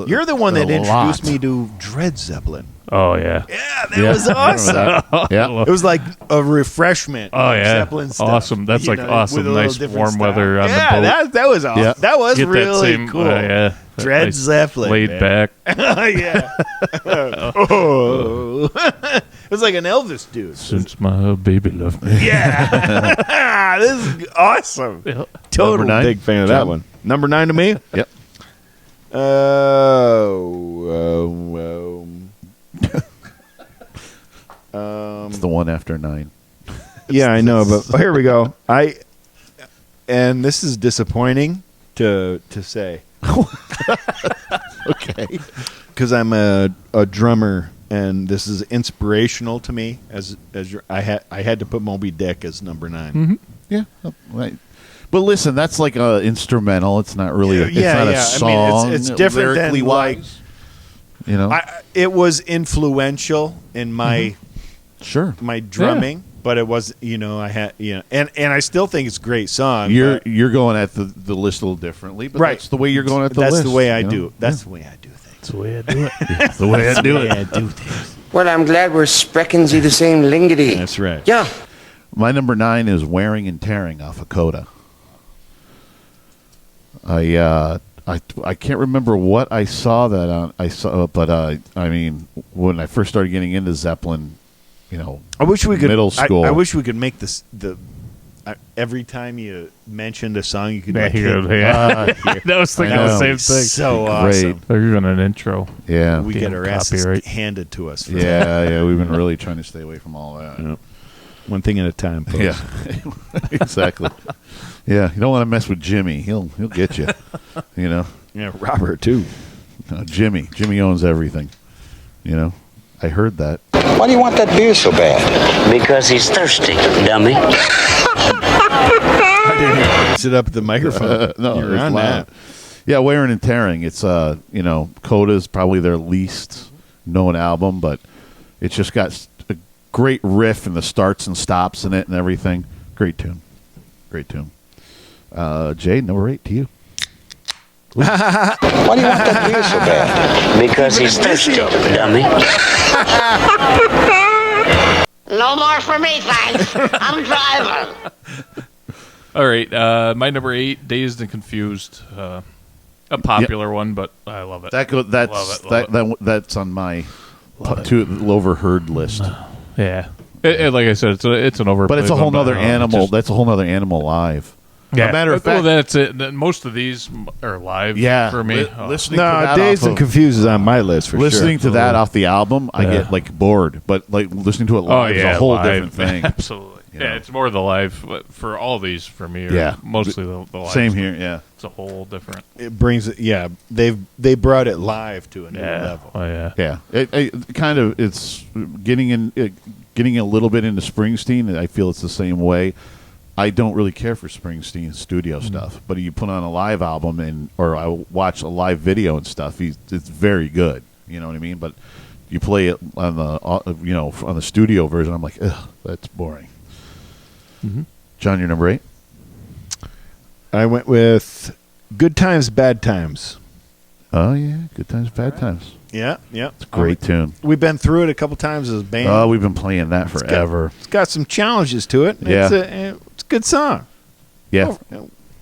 You're the one that a lot. introduced me to Dread Zeppelin. Oh yeah. Yeah, that was awesome. Yeah. It was like a refreshment. Oh of yeah, Zeppelin stuff, awesome. That's you like know, awesome. with a little Nice different warm style. weather on the Yeah, boat. that was awesome. Yeah. That was Get really that same, cool. yeah. Dred Nice, Zeppelin, laid man. back. Yeah. Oh. It was like an Elvis dude. Since my baby left me. Yeah. This is awesome. Total Number 9? big fan of John? that one. Number 9 to me? Yep. It's the one after 9. Yeah, I know, but here we go. And this is disappointing to say. Okay. Because I'm a drummer, and this is inspirational to me. I had to put Moby Dick as number 9. Mm-hmm. Yeah. Right. But listen, that's like a instrumental. It's not really. It's not a song. I mean, it's different than lyrically like. wise. You know. It was influential in my sure my drumming, but it was I had and I still think it's a great song. You're going at the list a little differently, but Right. that's the way you're going at the That's list. the way I you know? do. That's the way I do things. That's the way I do it. That's the way I do it. I do things. Well, I'm glad we're spreckens the same lingity. That's right. Yeah. My number 9 is Wearing and Tearing off of Coda. I can't remember what I saw that on. But I mean, when I first started getting into Zeppelin, I wish we could. middle school. I wish we could make this every time you mentioned a song, you could. Yeah, like, that was thinking I the know. same thing. So Great. awesome. They're even an intro. Yeah, We get Damn our asses copyright. handed to us. For yeah. We've been really trying to stay away from all that. that. One thing at a time. Folks. Yeah, exactly. Yeah, you don't want to mess with Jimmy. He'll get you. Yeah, Robert too. No, Jimmy owns everything. I heard that. Why do you want that beer so bad? Because he's thirsty, dummy. I didn't sit up at the microphone. No, You're it's on loud. that. Yeah, Wearing and Tearing. It's Coda's probably their least known album, but it's just got a great riff and the starts and stops in it and everything. Great tune. Jay, number 8 to you. Why do you want that beer so bad? Because he's thirsty, dummy. No more for me, thanks. I'm driving. All right, my number 8, Dazed and Confused. A popular one, but I love it. That's on my overheard list. Yeah, like I said, it's an overplayed. But it's a whole one, nother animal. just- That's a whole nother animal live. Yeah, a matter of well, fact, that's it. Most of these are live. Yeah, for me. listening to that Dazed off and of- Confused is on my list for listening sure. to that off the album, I Yeah. get like bored. But like listening to it live is a whole different thing. Absolutely. You Yeah, know? it's more the live for all these for me. Are Yeah. mostly the live. Same here. Yeah. It's a whole different. It brings it. Yeah, they brought it live to a new level. Oh yeah. Yeah, it kind of it's getting a little bit into Springsteen, and I feel it's the same way. I don't really care for Springsteen studio stuff, but you put on a live album or I watch a live video and stuff. It's very good. You know what I mean? But you play it on the studio version. I'm like, ugh, that's boring. Mm-hmm. John, your number 8. I went with Good Times, Bad Times. Oh yeah, Good Times, Bad Times. Yeah. It's a great tune. We've been through it a couple times as a band. Oh, we've been playing that forever. It's got some challenges to it. Yeah. It's a good song. Yeah,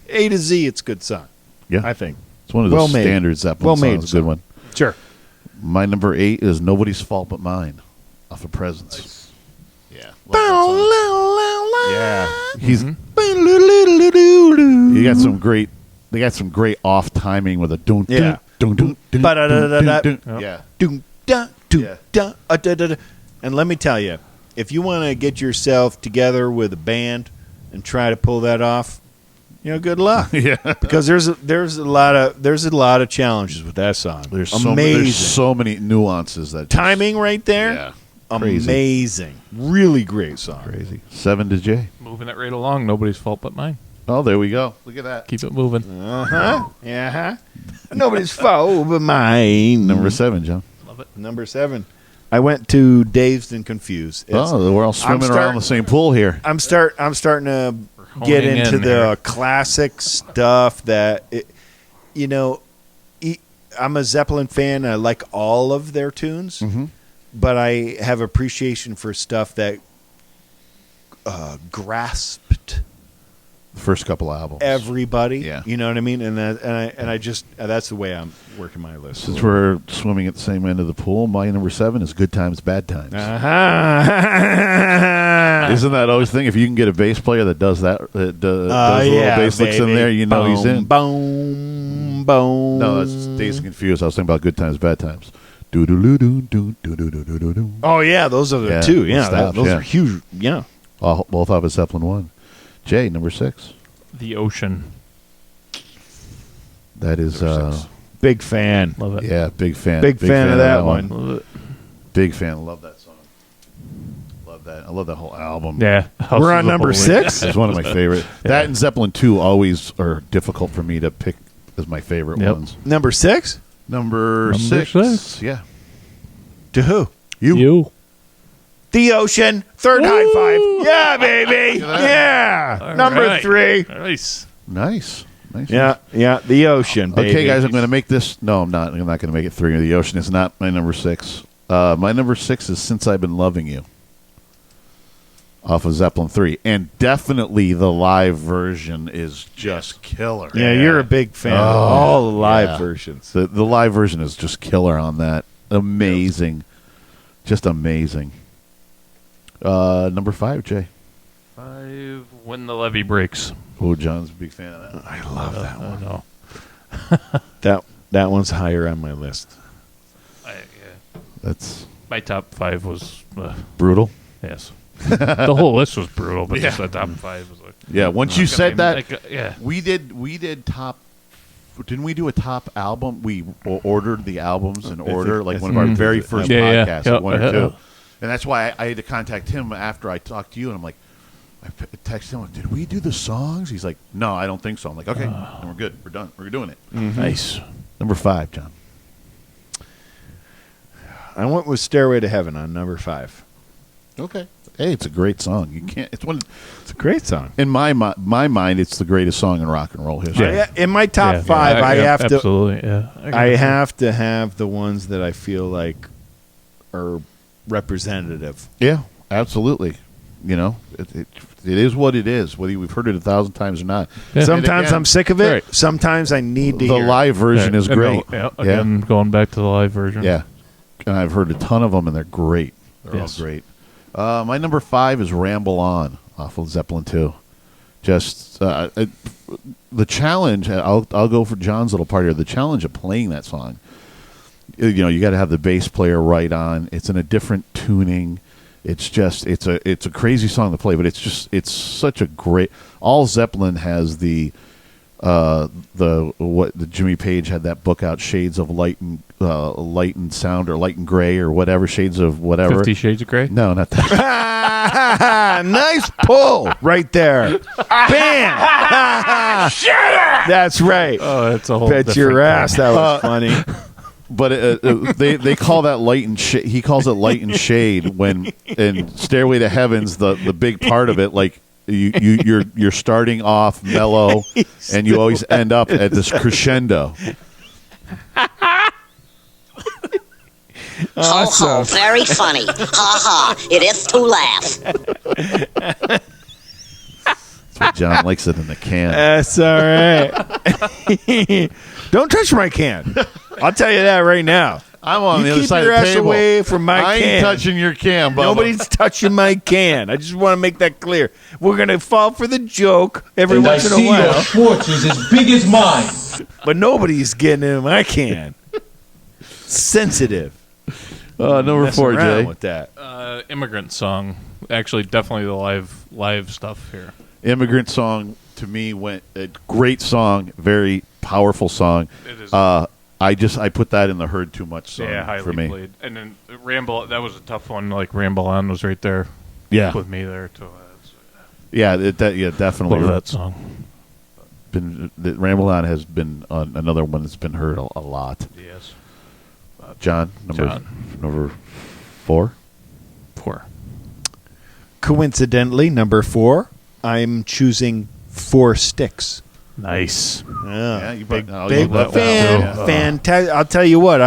A to Z, it's a good song. yeah. I think. It's one of those Well-made. standard Zeppelin Well-made songs. Good one. Sure. My number 8 is Nobody's Fault But Mine off of Presence. Yeah. Yeah. He's Mm-hmm. you got some great they got some great off timing with a dun Yeah. dun dun dun Ba-da-da-da-da. dun, dun. Yeah. Doom, da, doom, da, da, da, da. And let me tell you, if you want to get yourself together with a band and try to pull that off, good luck. Yeah. Because there's a lot of challenges with that song. There's amazing so many nuances that timing right there. Yeah. Crazy. Amazing, really great song. Crazy. 7 to J. Moving it right along. Nobody's fault but mine. Oh, there we go. Look at that. Keep it moving. Nobody's fault but mine. Number 7, John. Love it. Number 7. I went to Dazed and Confused. We're all swimming around the same pool here. I'm starting to get honing into in the there. classic stuff that I'm a Zeppelin fan. I like all of their tunes, but I have appreciation for stuff that grasped The first couple albums. everybody. Yeah. You know what I mean? And I just that's the way I'm working my list. Since we're swimming at the same end of the pool, my number 7 is Good Times, Bad Times. Isn't that always the thing? If you can get a bass player that does that, does little bass licks in there, you know he's in. Boom, boom. No, that's Dazed and Confused. I was thinking about Good Times, Bad Times. Do-do-do-do-do-do-do-do-do. Oh yeah, those are the Yeah, two. Yeah, stops, those yeah. are huge. Yeah. Both off of Zeppelin 1. Jay, number 6. The Ocean. That is, Big fan. Love it. yeah, big fan. Big fan of that one. Love it. Big fan. Love that song. Love that. I love that whole album. Yeah. House We're of on the number Holy. 6. It's one of my favorite. That and Zeppelin 2 always are difficult for me to pick as my favorite Yep. ones. Number 6? Number 6. 6. Yeah. To who? You. The Ocean. Third high five. Yeah, baby. Yeah. All Number right. 3. Nice. Nice. Nice. Yeah, yeah. The Ocean, baby. Okay, guys, I'm going to make this. No, I'm not. I'm not going to make it 3. The Ocean is not my number 6. My number 6 is Since I've Been Loving You, off of Zeppelin 3. And definitely the live version is just killer. Yeah, you're a big fan of all the live yeah. versions. The live version is just killer on that. Amazing. Just amazing. Number 5, Jay. 5. When the Levee Breaks. Oh, John's a big fan of that. I love that one. No. That one's higher on my list. That's My top 5 was brutal. yes. The whole list was brutal, but just the top 5 was like Yeah, once you said that, yeah. we did top. Didn't we do a top album? We ordered the albums in order, like one of our very first podcasts, Yeah. at 1 or 2. Yeah. And that's why I had to contact him after I talked to you, and I'm like, I texted him, like, did we do the songs? He's like, no, I don't think so. I'm like, okay, then we're good. We're done. We're doing it. Nice. Number 5, John. I went with Stairway to Heaven on number 5. Okay. Hey, it's a great song. You can't. It's one. It's a great song. In my mind, it's the greatest song in rock and roll history. In my top 5, I have to absolutely. Yeah. I have to have the ones that I feel like are representative. Yeah, absolutely. You know, it is what it is, whether we've heard it 1,000 times or not. Yeah. Sometimes again, I'm sick of it. Right. Sometimes I need to the hear it. live version is And great. Again, going back to the live version. Yeah, and I've heard a ton of them, and they're great. They're Yes. all great. My number 5 is "Ramble On" off of Zeppelin 2. Just the challenge. I'll go for John's little part here. The challenge of playing that song. You know, you got to have the bass player right on. It's in a different tuning. It's just it's a crazy song to play, but it's such a great. All Zeppelin has the Jimmy Page had that book out, Shades of Light and Sound, or Light and Gray, or whatever, Shades of whatever. 50 Shades of Grey? No, not that. Nice pull right there. Bam! That's right. Oh, that's a whole Bet your different ass that was funny. But they call that light and he calls it light and shade when in Stairway to Heaven's the big part of it, like you're starting off mellow and you always end up at this crescendo. Ho ho, very funny. Ha ha, it is to laugh. That's what John likes it in the can. That's all right. Don't touch my can. I'll tell you that right now. I'm on You the other keep side your of the ass table. away from my I ain't can. touching your can, Bubba. Nobody's touching my can. I just want to make that clear. We're going to fall for the joke every And I once in a see your while. Schwartz is as big as mine. But nobody's getting in my can. Sensitive. Number Messing 4, around Jay. with that. Immigrant Song. Actually, definitely the live stuff here. Immigrant Song to me went a great song, very powerful song. It is. I put that in the Heard Too Much song Highly for me. played. And then Ramble, that was a tough one. Like Ramble On was right there. Yeah. With me there too. Yeah, definitely. Love that song. Ramble On has been another one that's been heard a lot. Yes. John, number 4. 4. Coincidentally, number 4, I'm choosing 4 Sticks. Nice. Yeah, you big brought- big that one fan. too. Fantastic. I'll tell you what,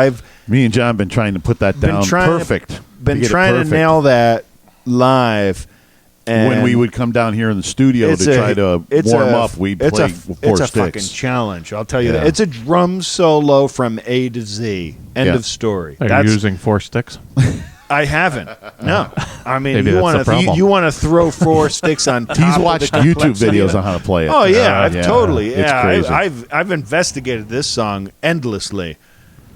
Me and John been trying to put that Been down trying to- perfect. been get it trying to perfect. nail that live. And when we would come down here in the studio to try to warm up, we'd play four It's a sticks. fucking challenge. I'll tell you Yeah. that. It's a drum solo from A to Z. End Yeah. of story. Are you using 4 sticks? I haven't. No. I mean, Maybe you that's want the problem. you want to throw 4 sticks on top. He's of watched the YouTube complexity videos of it. on how to play it. Oh yeah, I've Yeah, totally. it's Yeah, crazy. I've investigated this song endlessly.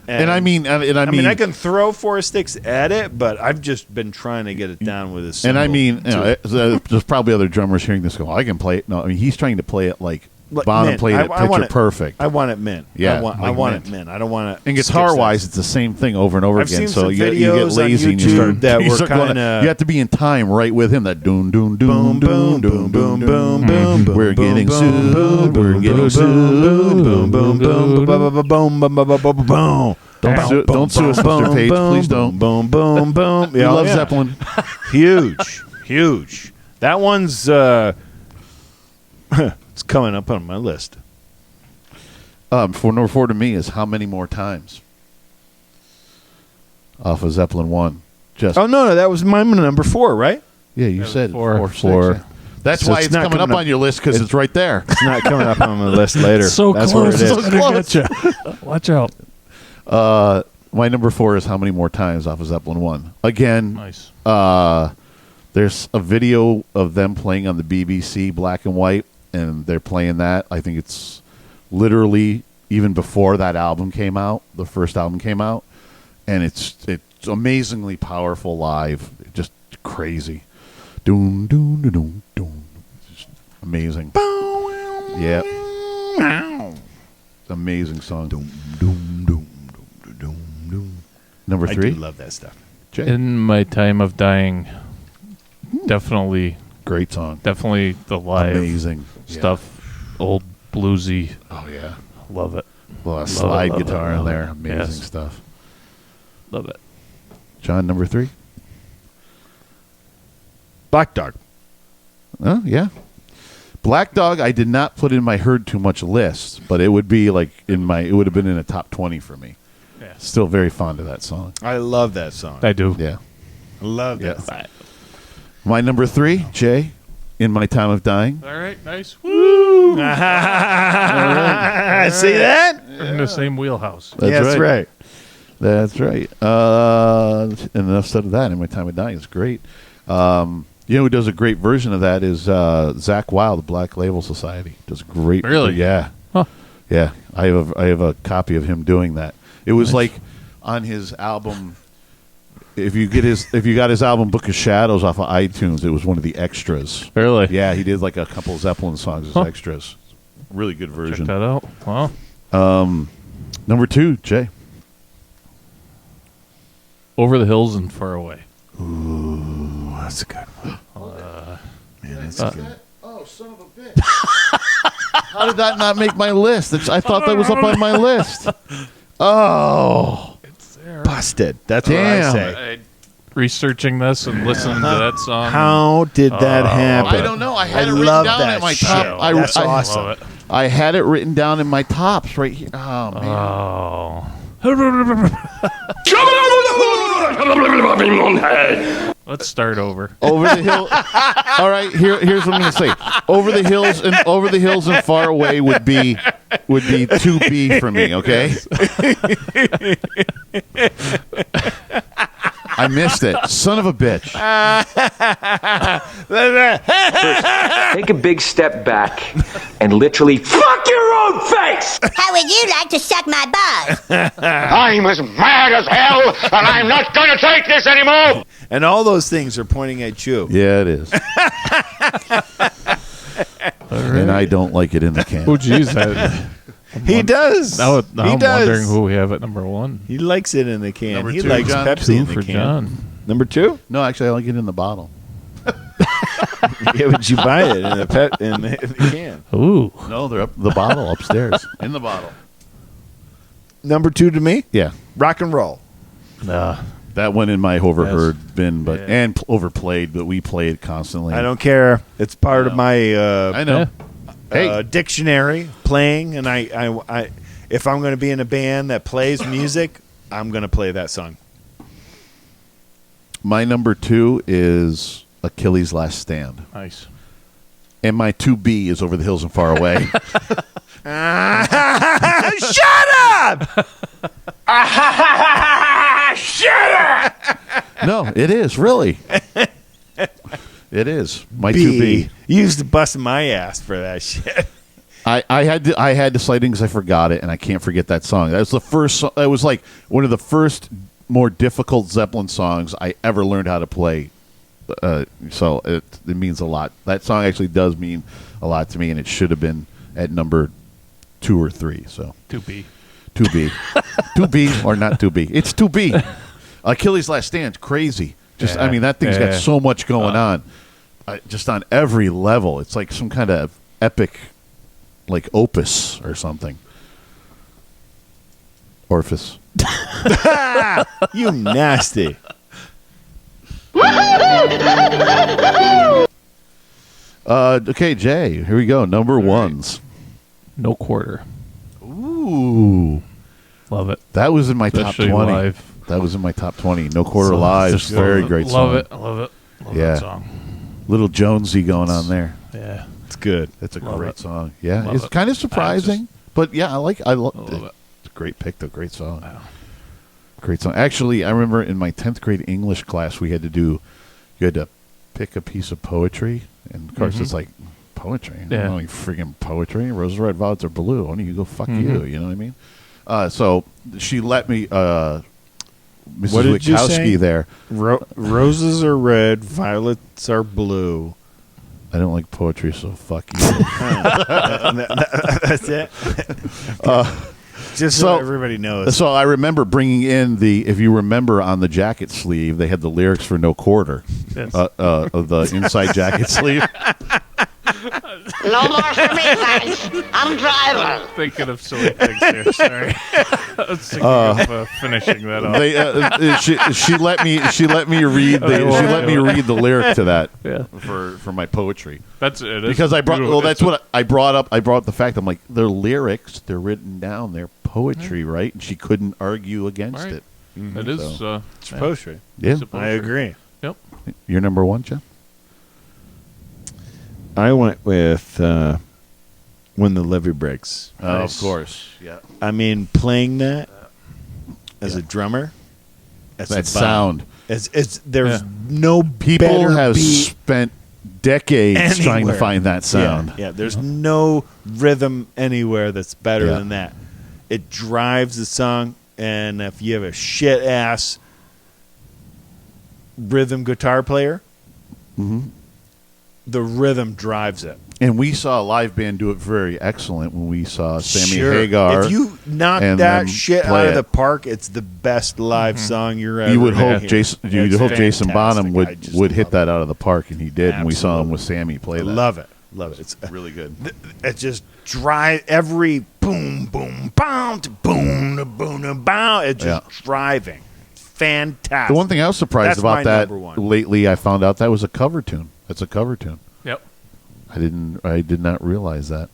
And I mean, I can throw 4 sticks at it, but I've just been trying to get it down with a cymbal. And I mean, there's probably other drummers hearing this go, I can play it. No, I mean, he's trying to play it like Bonham mint. played it I want picture perfect. I want it mint. Yeah, I like want mint. it mint. I don't want it. And guitar-wise, it's the same thing over and over I've again. seen So some you get videos on lazy and you YouTube start that you were start going- kinda- You have to be in time right with him. That doom doom doom doom doom doom doom doom. We're getting sued. We're getting sued. Boom boom boom boom. boom. Don't sue us, Mr. Page. Please don't. Boom, boom, boom. We love Zeppelin. Huge. That one's it's coming up on my list. For number 4 to me is How Many More Times off of Zeppelin 1. Just Oh no, that was my number 4, right? yeah, you said four. 4. Yeah. That's So why it's it's not coming up coming up- on your list because it's right there. It's not coming up on my list later. So That's close. where it is. It's gonna get you. Watch out. My number 4 is How Many More Times off of Zeppelin 1. Again, Nice. there's a video of them playing on the BBC black and white, and they're playing that. I think it's literally even before that album came out, the first album came out, and it's amazingly powerful live, just crazy. Doom doom doom doom doom. Just amazing. Yeah. Amazing song. Doom doom doom doom doom doom. Number 3. I do love that stuff. Jay. In My Time of Dying, definitely Great song. Definitely the live Amazing stuff. Old bluesy. Oh yeah. Love it. Well, a Love slide it, love guitar it, in love there. it. Amazing Yes. stuff. Love it. John, number 3. Black Dog. Oh, yeah. Black Dog, I did not put in my heard too much list, but it would be like it would have been in a top 20 for me. Yeah. Still very fond of that song. I love that song. I do. Yeah. I love Yeah. that song. My number 3, Jay, In My Time of Dying. All right, nice. Woo! See that? We're in the same wheelhouse. That's right. That's right. And enough said of that. In My Time of Dying is great. You know who does a great version of that is Zach Wild, the Black Label Society. Does a great. Really? Yeah. Huh. Yeah. I have a copy of him doing that. It was like on his album. If you got his album Book of Shadows off of iTunes, it was one of the extras. Really? Yeah, he did like a couple of Zeppelin songs as extras. Really good Check version. that out. Wow. Number 2, Jay. Over the Hills and Far Away. Ooh, that's a good one. Man, that's good. Oh, son of a bitch. How did that not make my list? I thought that was up on my list. Oh. It's there. Busted. That's what I say. Researching this and listening to that song. How did that happen? I don't know. I had it written love down that in my shit. top. That's I awesome. Love it. I had it written down in my tops right here. Oh, man. Oh. Let's start over. Over the hill. All right, here's what I'm going to say. Over the hills and far away would be 2B for me, okay? I missed it. Son of a bitch. Take a big step back and literally fuck your own face. How would you like to suck my balls? I'm as mad as hell, and I'm not going to take this anymore. And all those things are pointing at you. Yeah, it is. And I don't like it in the can. Oh, geez. He does. Now He I'm does. wondering who we have at number 1. He likes it in the can. Number He 2, likes John. Pepsi 2 in the for can. John. Number 2? No, actually, I like it in the bottle. Yeah, but you buy it in the can. Ooh. No, they're up the bottle upstairs. In the bottle. Number 2 to me? Yeah. Rock and roll. That went in my overheard bin, but and overplayed, but we play it constantly. I don't care. It's part of my I know. Hey. dictionary playing, and I if I'm going to be in a band that plays music, I'm going to play that song. My number 2 is Achilles' Last Stand. Nice. And my 2B is Over the Hills and Far Away. Shut up! Shut up! No, it is, really. It is. My B. 2B. You used to bust my ass for that shit. I had to cite it because I forgot it, and I can't forget that song. That was the first. That was like one of the first more difficult Zeppelin songs I ever learned how to play. So it means a lot. That song actually does mean a lot to me, and it should have been at number 2 or 3. So 2B. 2B or not 2B. It's 2B. Achilles' Last Stand, crazy. Just I mean that thing's got so much going on, just on every level. It's like some kind of epic, like opus or something. Orpheus. You nasty. Okay, Jay. Here we go. Number ones. No Quarter. Ooh, love it. That was in my Especially top 20. live. That was in my top 20. No Quarter So, Live. just Very love it. great Love song. it. I love it. Love Yeah. that song. Little Jonesy going on there. Yeah. It's good. It's a Love great it. song. Yeah, Love it's it. kind of surprising, but yeah, I love love it. It's a great pick, though. Great song. Great song. Actually, I remember in my 10th grade English class, you had to pick a piece of poetry, and of course, it's like poetry. I Yeah. don't know any friggin' poetry. Roses are red, violets are blue. Only you go fuck Mhm. you. You know what I mean? So she let me. Mrs. What did you say? Witkowski there. Roses are red, violets are blue. I don't like poetry, so fuck you. That's it. Just so everybody knows. So I remember bringing in if you remember on the jacket sleeve, they had the lyrics for No Quarter. Yes. Of the inside jacket sleeve. No more for me, thanks. I'm driving. Thinking of silly things here. Sorry. I was thinking of finishing that off. She let me read the lyric to that Yeah. for my poetry. That's it. Is Because I brought beautiful. that's what I brought up. I brought up the fact I'm like they're lyrics, they're written down, they're poetry, right? And she couldn't argue against Right. it. It is. It's poetry. Yeah, It's a poetry. I agree. Yep. You're number 1, Jeff. I went with When the Levee Breaks. Oh, of course. Yeah. I mean, playing that as a drummer, that's That a bomb. sound. It's there's no People better have beat spent decades trying to anywhere. find that sound. Yeah, there's no rhythm anywhere that's better Yeah. than that. It drives the song, and if you have a shit ass rhythm guitar player, the rhythm drives it. And we saw a live band do it very excellent when we saw Sammy Sure. Hagar. If you knock and that them shit play out of it. the park, it's the best live song you're ever You would gonna hope hear. Jason. You'd It's hope Jason fantastic. Bonham I just would hit love that out of the park, and he did. And we saw him with Sammy play that. Love it. Love it. It's really good. It just drive every boom, boom, boom, to boom, to boom, to boom. It's just driving. Fantastic. The one thing I was surprised That's my about that number one. lately, I found out that was a cover tune. It's a cover tune. Yep. I did not realize that.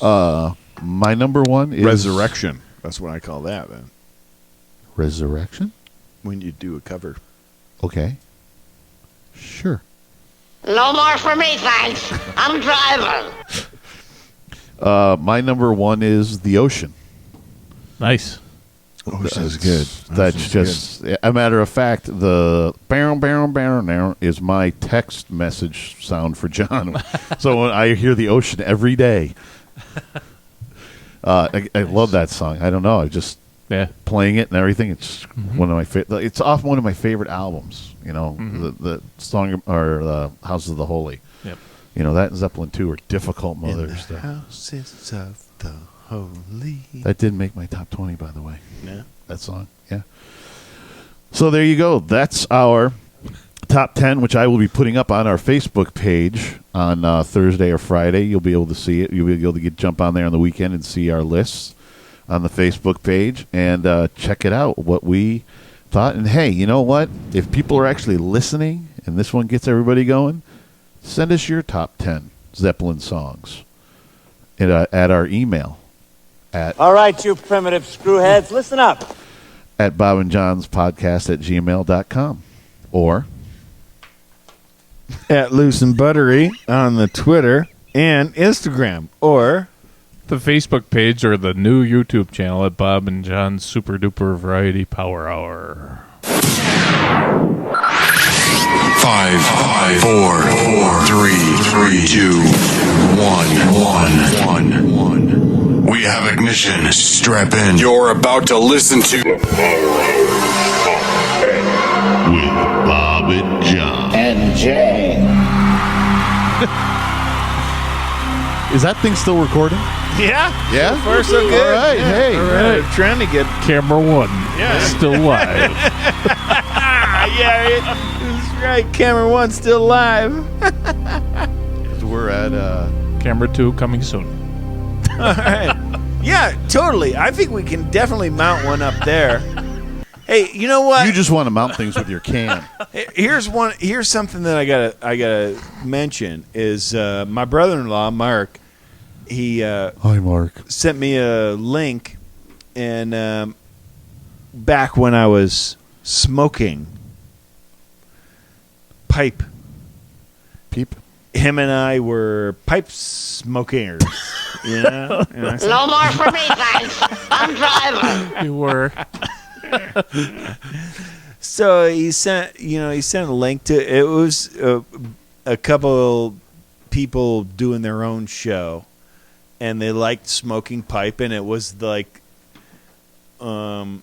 My number 1 is Resurrection. That's what I call that, man. Resurrection. When you do a cover. Okay. Sure. No more for me, thanks. I'm driving. My number 1 is The Ocean. Nice. Ocean's good. That's Ocean's just a matter of fact. The barrel now is my text message sound for John. So when I hear the ocean every day, I love that song. I don't know. I just playing it and everything. It's one of my favorite. It's off one of my favorite albums. You know, the song or Houses of the Holy. Yep. You know that and Zeppelin 2 are difficult mothers. In the houses of the holy. That didn't make my top 20, by the way. Yeah. That song. Yeah. So there you go. That's our top 10, which I will be putting up on our Facebook page on Thursday or Friday. You'll be able to see it. You'll be able to jump on there on the weekend and see our lists on the Facebook page and check it out, what we thought. And, hey, you know what? If people are actually listening and this one gets everybody going, send us your top 10 Zeppelin songs at our email. All right, you primitive screwheads, listen up. At BobandJohnsPodcast@gmail.com. Or at Loose and Buttery on the Twitter and Instagram, or the Facebook page or the new YouTube channel at Bob and John's Super Duper Variety Power Hour. 5, 4, 3, 2, 1. We have ignition. Strap in. You're about to listen to with Bob and John And Jane. is that thing still recording? yeah, Yeah? so far so good. All right, hey. all right. Trying to get Camera 1. Yeah. Still live. yeah, that's right. Camera 1 still live. We're at Camera 2 coming soon. All right. Yeah, totally. I think we can definitely mount one up there. Hey, you know what? you just want to mount things with your can. Here's something that I gotta mention is my brother-in-law Mark. He Hi, Mark. sent me a link, and back when I was smoking pipe, him and I were pipe smokers. You know? And I said, No more for me, thanks. I'm driving. You were. So he sent a link to it. Was a couple people doing their own show, and they liked smoking pipe, and it was like couple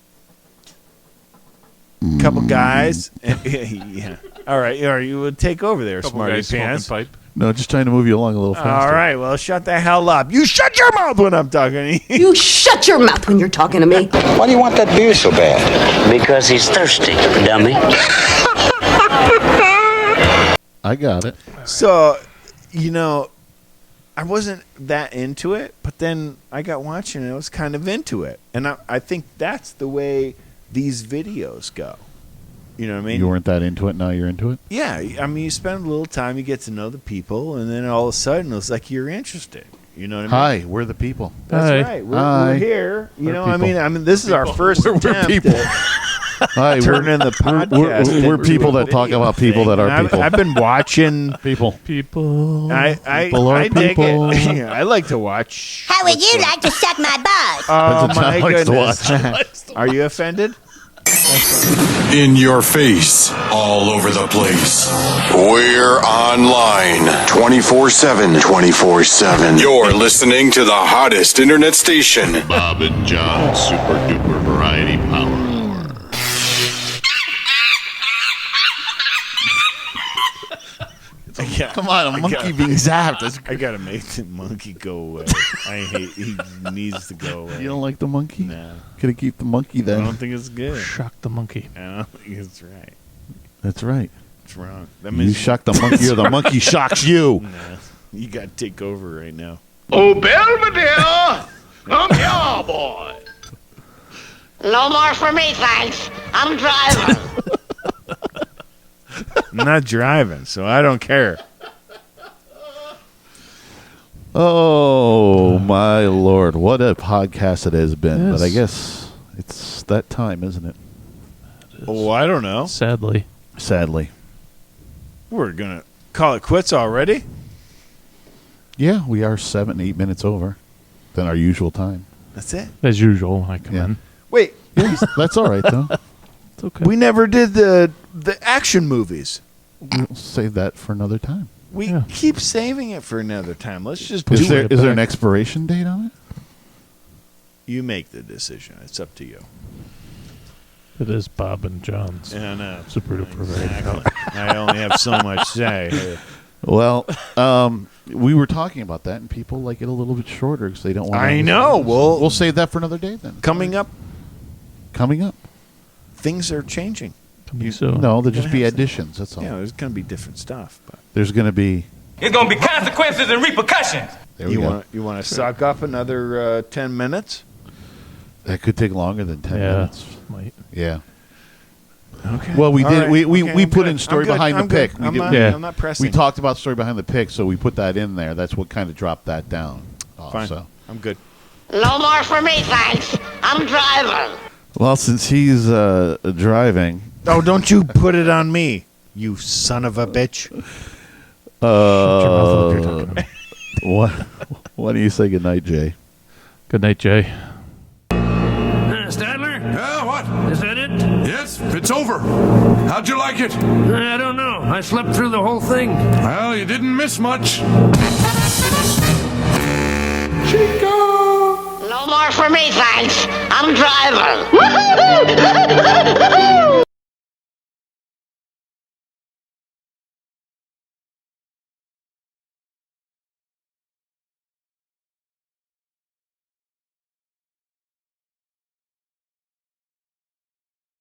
guys. Yeah. All right, you would take over there, Couple Smarty guys smoking Pants. pipe. No, just trying to move you along a little faster. All right, well, shut the hell up. You shut your mouth when I'm talking. You shut your mouth when you're talking to me. Why do you want that beer so bad? Because he's thirsty, dummy. I got it. So, I wasn't that into it, but then I got watching it. I was kind of into it. And I think that's the way these videos go. You know what I mean? You weren't that into it. Now you're into it. Yeah, I mean, you spend a little time, you get to know the people, and then all of a sudden it's like you're interested. You know what I mean? Hi, we're the people. That's Hi. right. We're Hi. here. You We're know, people. I mean, this is our first We're attempt people. at Hi, turning the podcast. we're into people a that talk video about people thing. that are And people. I've been watching. People. People. People are I dig people. it. Yeah, I like to watch. How would you like to suck my balls? Oh That's what my John likes to goodness! Are you offended? in your face, all over the place. We're online 24/7. 24/7. You're listening to the hottest internet station. Bob and John Super Duper Variety Power Hour. Come on, a monkey being zapped. That's I gotta make the monkey go away. He needs to go away. You don't like the monkey? No. Gotta keep the monkey I then. don't think it's good. Shock the monkey. I don't think it's right. That's right. It's wrong. That You means shock the monkey or the monkey shocks you. No, you gotta take over right now. Oh, Belvedere! I'm here, boy. No more for me, thanks. I'm driving. I'm not driving, so I don't care. Oh, my Lord. What a podcast it has been. Yes. But I guess it's that time, isn't it? Oh, I don't know. Sadly. Sadly. We're gonna call it quits already. Yeah, we are 7, 8 minutes over than our usual time. That's it. As usual when I come in. Wait, That's all right, though. It's okay. we never did the action movies. We'll save that for another time. We keep saving it for another time. Let's just Is do there it. is there an expiration date on it? You make the decision. It's up to you. It is Bob and John's. Yeah, I know. Super duper variety. Exactly. I only have so much say. Well, we were talking about that, and people like it a little bit shorter because they don't want. I know. Well, we'll save that for another day then. Coming up, things are changing. No, there'll just be additions. That's all. Yeah, there's going to be different stuff. But There's going to be. It's gonna be consequences and repercussions. There we you go. want to suck up another 10 minutes? That could take longer than 10 minutes. Might. Yeah. Okay. Well, we All did. right. We Okay, we I'm put good. in story I'm good. behind I'm the good. pick. We I'm did- not- Yeah. I'm not pressing. We talked about story behind the pick, so we put that in there. That's what kind of dropped that down. Fine. So. I'm good. No more for me, thanks. I'm driving. Well, since he's driving, Oh, don't you put it on me, you son of a bitch. Why do you say goodnight, Jay? Good night, Jay. Stadler? Yeah, what? Is that it? Yes, it's over. How'd you like it? I don't know. I slept through the whole thing. Well, you didn't miss much. Chico! No more for me, thanks. I'm driving.